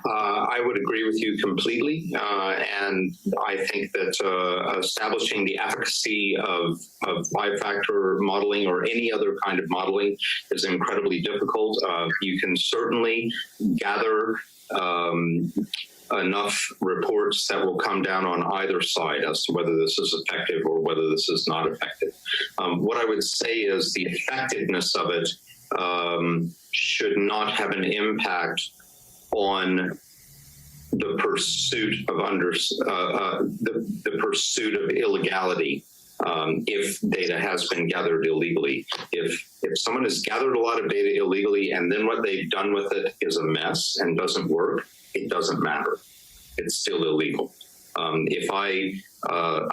I would agree with you completely, and I think that establishing the efficacy of five-factor modeling or any other kind of modeling is incredibly difficult. You can certainly gather enough reports that will come down on either side as to whether this is effective or whether this is not effective. What I would say is the effectiveness of it should not have an impact on the pursuit of the pursuit of illegality. If data has been gathered illegally, if someone has gathered a lot of data illegally and then what they've done with it is a mess and doesn't work, it doesn't matter. It's still illegal. If I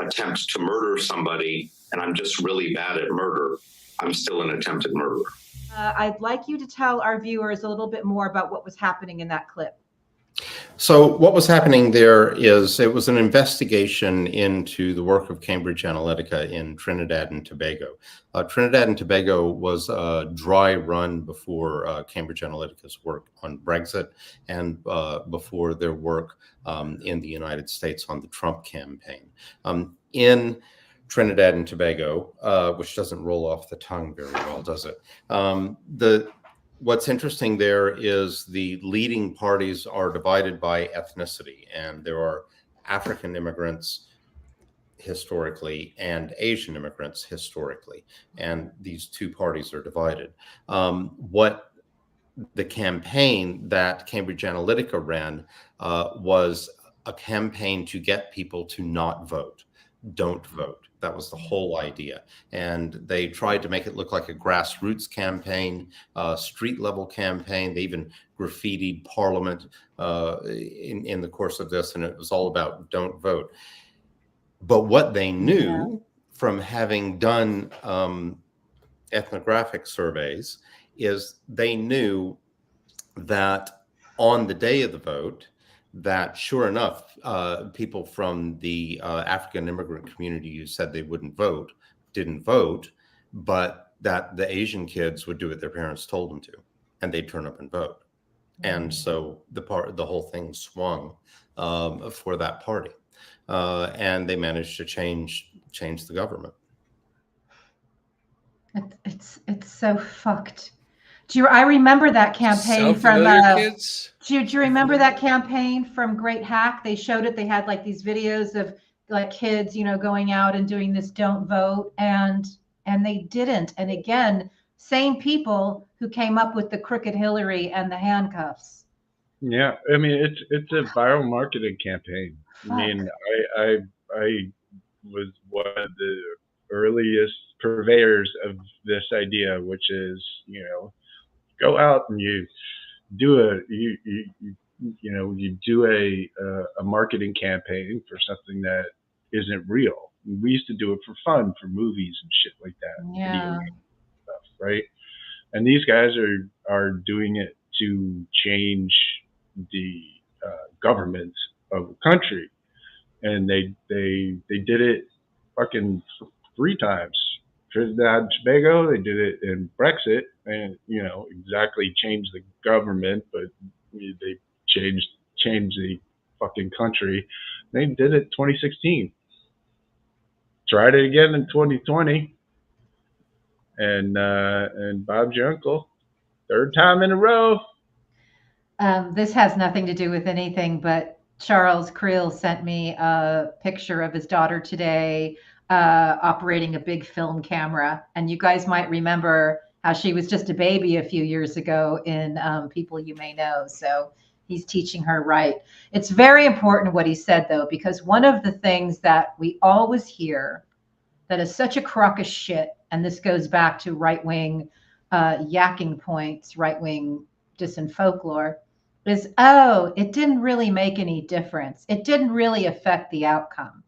attempt to murder somebody and I'm just really bad at murder, I'm still an attempted murderer. I'd like you to tell our viewers a little bit more about what was happening in that clip. So what was happening there is it was an investigation into the work of Cambridge Analytica in Trinidad and Tobago. Trinidad and Tobago was a dry run before Cambridge Analytica's work on Brexit and before their work in the United States on the Trump campaign. In Trinidad and Tobago, which doesn't roll off the tongue very well, does it? What's interesting there is the leading parties are divided by ethnicity, and there are African immigrants historically and Asian immigrants historically, and these two parties are divided. What the campaign that Cambridge Analytica ran was a campaign to get people to not vote. Don't vote. That was the whole idea. And they tried to make it look like a grassroots campaign, street level campaign. They even graffitied Parliament in the course of this, and it was all about don't vote. But what they knew from having done ethnographic surveys is they knew that on the day of the vote, that sure enough, people from the African immigrant community who said they wouldn't vote, didn't vote, but that the Asian kids would do what their parents told them to, and they'd turn up and vote. And so the whole thing swung for that party, and they managed to change the government. It's so fucked. I remember that campaign from kids? Do you remember that campaign from Great Hack? They showed it. They had like these videos of like kids, going out and doing this don't vote, and they didn't. And again, same people who came up with the crooked Hillary and the handcuffs. Yeah, I mean it's a viral marketing campaign. Fuck. I mean, I was one of the earliest purveyors of this idea, which is, go out and you do a marketing campaign for something that isn't real. We used to do it for fun, for movies and shit like that. Yeah. Stuff, right? And these guys are doing it to change the government of the country, and they did it fucking 3 times. Trinidad and Tobago, they did it in Brexit, and exactly changed the government, but they changed the fucking country. They did it 2016. Tried it again in 2020, and Bob's your uncle, 3rd time in a row. This has nothing to do with anything, but Charles Creel sent me a picture of his daughter today operating a big film camera. And you guys might remember how she was just a baby a few years ago in People You May Know. So he's teaching her right. It's very important what he said, though, because one of the things that we always hear that is such a crock of shit, and this goes back to right-wing yakking points, right-wing disinfolklore, is, oh, it didn't really make any difference. It didn't really affect the outcome.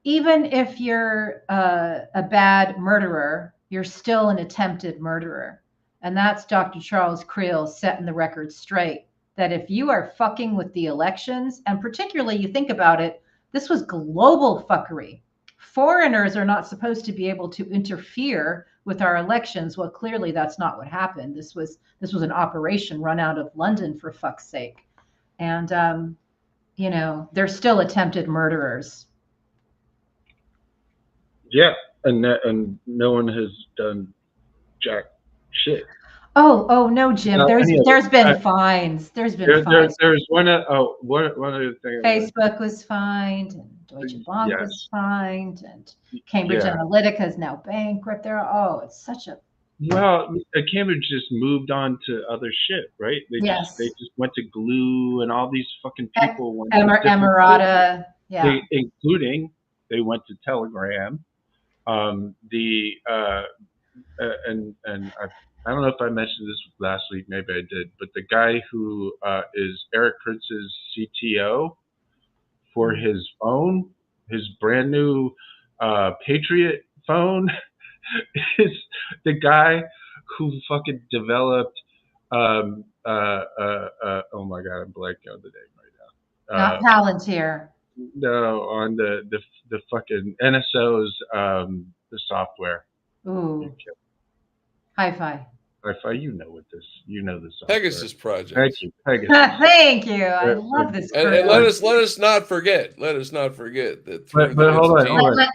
Even if you're a bad murderer, you're still an attempted murderer. And that's Dr. Charles Creel setting the record straight, that if you are fucking with the elections, and particularly you think about it, this was global fuckery. Foreigners are not supposed to be able to interfere with our elections. Well, clearly that's not what happened. This was an operation run out of London, for fuck's sake. And, you know, they're still attempted murderers. Yeah, and no one has done jack shit. Oh no, Jim. No, There's been fines. There's been fines. There's one other thing. Facebook was fined, and Deutsche Bank was fined, and Cambridge Analytica is now bankrupt. It's such a Cambridge just moved on to other shit, right? They just went to glue, and all these fucking people went to Emirata, including they went to Telegram. I don't know if I mentioned this last week, maybe I did, but the guy who is Eric Prince's CTO for his phone, his brand new Patriot phone, is the guy who fucking developed oh my god, I'm blanking on the name right now. Not Palantir. No, on the fucking NSO's the software. Ooh. Hi-Fi. Hi-Fi, you know the software. Pegasus Project. Thank you, Pegasus. Thank you. I love this. And let us not forget. Let us not forget that. But hold on. Let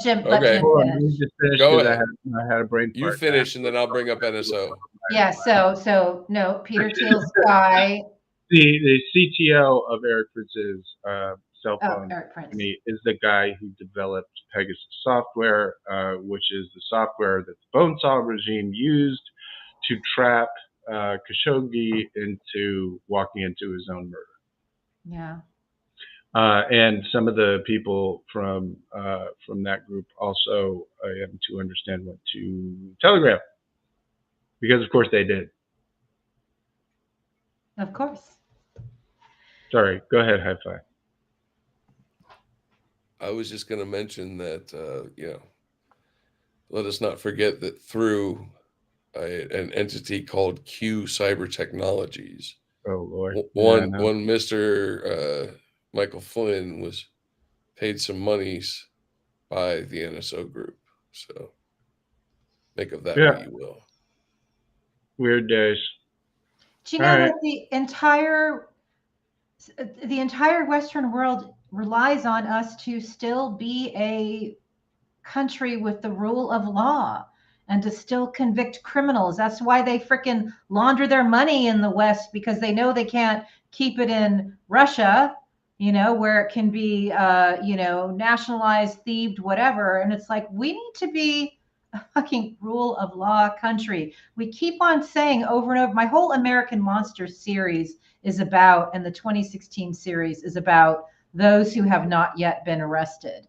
Jim. Okay. Let Jim finish. Go ahead. I had a brain fart. You finish, and then I'll bring up NSO. Yeah. So no, Peter Thiel's guy. The CTO of Eric Prince's cell phone company is the guy who developed Pegasus software, which is the software that the phone saw regime used to trap Khashoggi into walking into his own murder. Yeah. And some of the people from that group also, I am to understand, went to Telegram, because of course they did. Of course. Sorry, go ahead, Hi-Fi. I was just going to mention that, let us not forget that through an entity called Q Cyber Technologies. Oh, Lord. One Mr. Michael Flynn was paid some monies by the NSO group. So make of that what you will. Weird days. Do you know that the entire Western world relies on us to still be a country with the rule of law and to still convict criminals? That's why they frickin' launder their money in the West, because they know they can't keep it in Russia, where it can be, nationalized, thieved, whatever. And it's like, we need to be a fucking rule of law country. We keep on saying over and over, my whole American Monsters series is about, and the 2016 series is about, those who have not yet been arrested.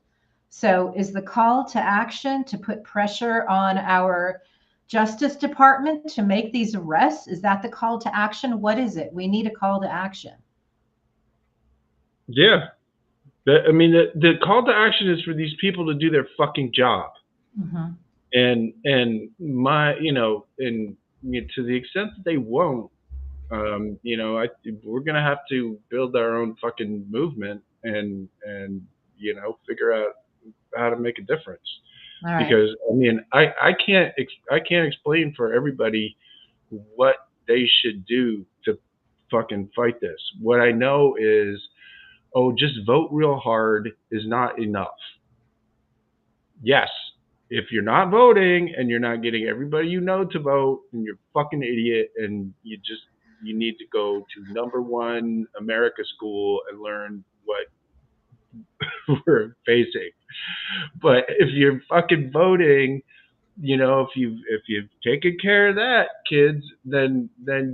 So is the call to action to put pressure on our Justice Department to make these arrests? Is that the call to action? What is it? We need a call to action. Yeah. The call to action is for these people to do their fucking job. Mm-hmm. And my, and to the extent that they won't, we're gonna have to build our own fucking movement and figure out how to make a difference. All right. Because I can't explain for everybody what they should do to fucking fight this. What I know is, just vote real hard is not enough. Yes, if you're not voting and you're not getting everybody to vote, and you're a fucking idiot, and you need to go to #1 America school and learn what we're facing. But if you're fucking voting if you've taken care of that, kids, then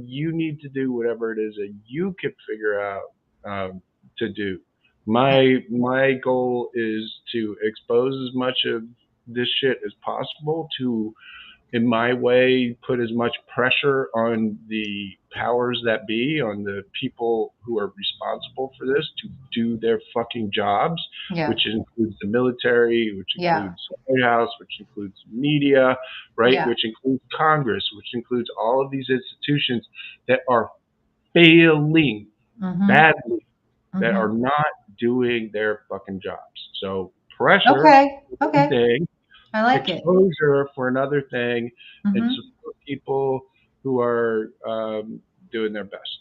you need to do whatever it is that you can figure out to do. My goal is to expose as much of this shit as possible, to, in my way, put as much pressure on the powers that be, on the people who are responsible for this, to do their fucking jobs, Yeah. which includes the military, which Yeah. includes the White House, which includes media, right? Yeah. Which includes Congress, which includes all of these institutions that are failing Mhm. badly, that Mhm. are not doing their fucking jobs. So pressure Okay. for one Okay. thing, I like it. exposure for another thing, and Mhm. support people who are doing their best.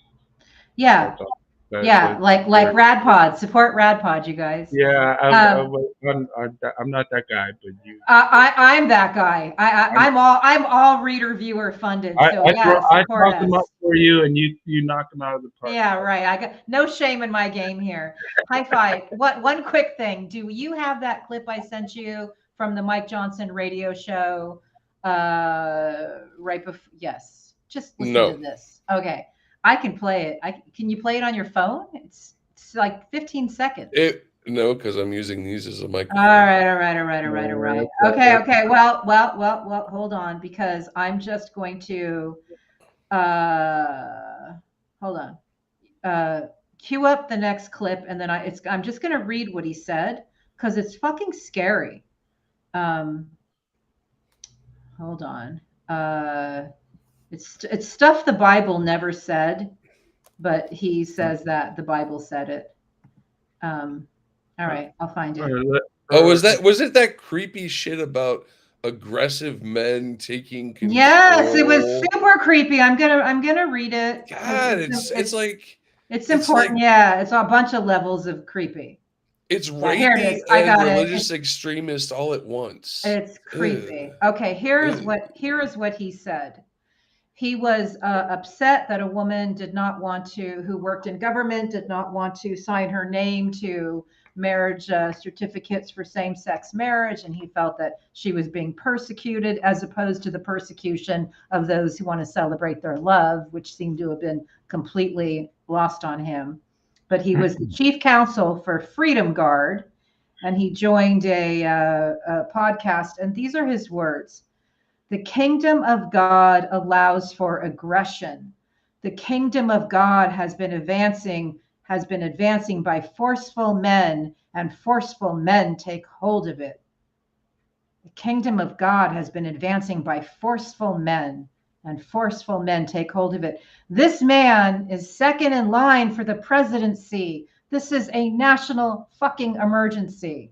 Yeah. That's all. Yeah. Like Radpod. Support Radpod, you guys. Yeah, I'm not that guy, but you. I'm that guy. I'm all reader viewer funded. So yeah, I support toss them up us. for you, and you knock them out of the park. Yeah, right. I got no shame in my game here. High five. One quick thing. Do you have that clip I sent you from the Mike Johnson radio show? Right before. Yes. Just listen No. to this. Okay. I can play it. Can you play it on your phone? It's like 15 seconds. No, because I'm using these as a All microphone. right. Okay. Well, hold on, because I'm just going to hold on. Cue up the next clip, and then I'm just gonna read what he said, because it's fucking scary. Hold on. It's stuff the Bible never said, but he says that the Bible said it. All right, I'll find it. Oh, was it that creepy shit about aggressive men taking control? Yes, it was super creepy. I'm gonna read it. God, it's like it's important. Yeah, it's a bunch of levels of creepy. It's Yeah, here it rapey is. I and got religious it. extremist all at once. It's creepy. Okay, here is what he said. He was upset that a woman who worked in government, did not want to sign her name to marriage certificates for same-sex marriage, and he felt that she was being persecuted as opposed to the persecution of those who want to celebrate their love, which seemed to have been completely lost on him. But he was the chief counsel for Freedom Guard, and he joined a podcast, and these are his words. The kingdom of God allows for aggression. The kingdom of God has been advancing by forceful men, and forceful men take hold of it. The kingdom of God has been advancing by forceful men, and forceful men take hold of it. This man is second in line for the presidency. This is a national fucking emergency.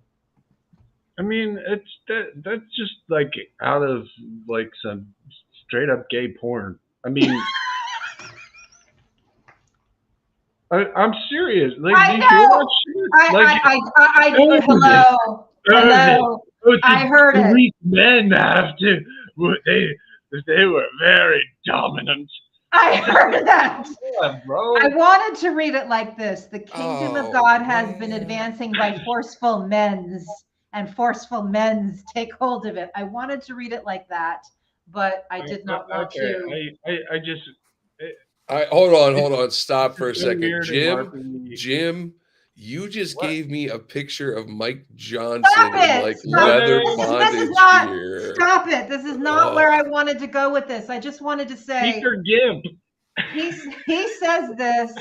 I mean, that's just like out of like some straight up gay porn. I mean, I'm serious. Like, I do you know. hear that shit? I do. Hello. I heard it. Weak men have to. They were very dominant. I heard that. Yeah, bro. I wanted to read it like this. The kingdom of God has been advancing by forceful men's, and forceful men's take hold of it. I wanted to read it like that, but I did not want to. I just. Hold on. Stop for a second. Jim, you just gave me a picture of Mike Johnson in like leather bondage gear. Stop it. This is not where I wanted to go with this. I just wanted to say. Speaker Gimp. He says this.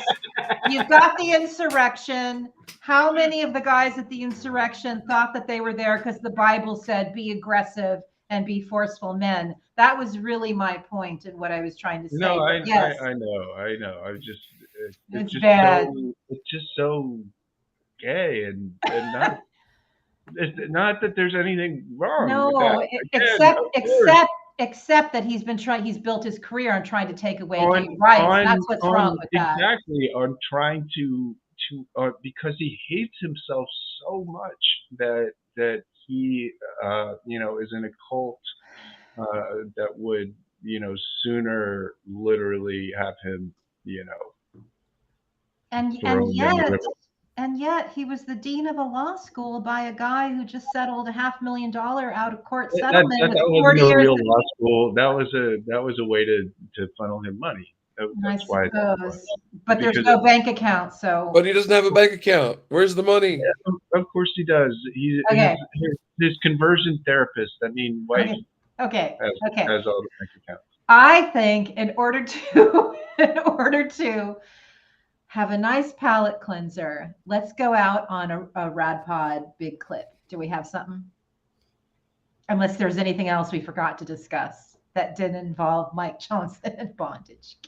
You've got the insurrection. How many of the guys at the insurrection thought that they were there because the Bible said be aggressive and be forceful men? That was really my point and what I was trying to say. No, I know. I was just it's just bad. It's just so gay and not. It's not that there's anything wrong. No, with that. Except that he's built his career on trying to take away gay rights. That's what's wrong with that. Exactly, on trying to because he hates himself so much that he is in a cult that would sooner literally have him And yet he was the dean of a law school by a guy who just settled a $500,000 out of court settlement That with wasn't 40 a years. real law school. That was a way to funnel him money. I That's why. suppose, but there's Because no bank account, so. But he doesn't have a bank account. Where's the money? Yeah, of course he does. Okay. His conversion therapist. I mean, wife Okay. has all the bank accounts. I think in order to have a nice palate cleanser, let's go out on a Radpod big clip. Do we have something? Unless there's anything else we forgot to discuss that didn't involve Mike Johnson and bondage.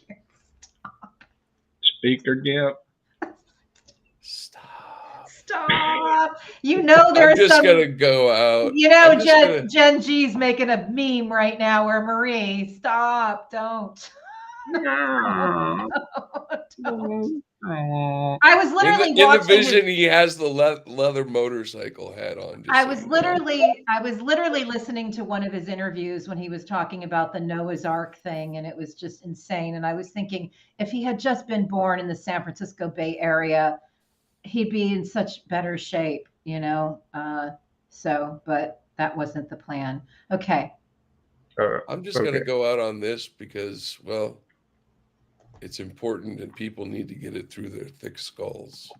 Speaker Gimp. Stop. You know there's I'm just gonna go out. You know Gen G's making a meme right now where Marie, stop, don't. I was literally in the vision he has the leather motorcycle hat on. I was literally listening to one of his interviews when he was talking about the Noah's Ark thing, and it was just insane. And I was thinking, if he had just been born in the San Francisco Bay Area, he'd be in such better shape, you know. But that wasn't the plan. Okay. I'm just gonna go out on this because, well, it's important and people need to get it through their thick skulls.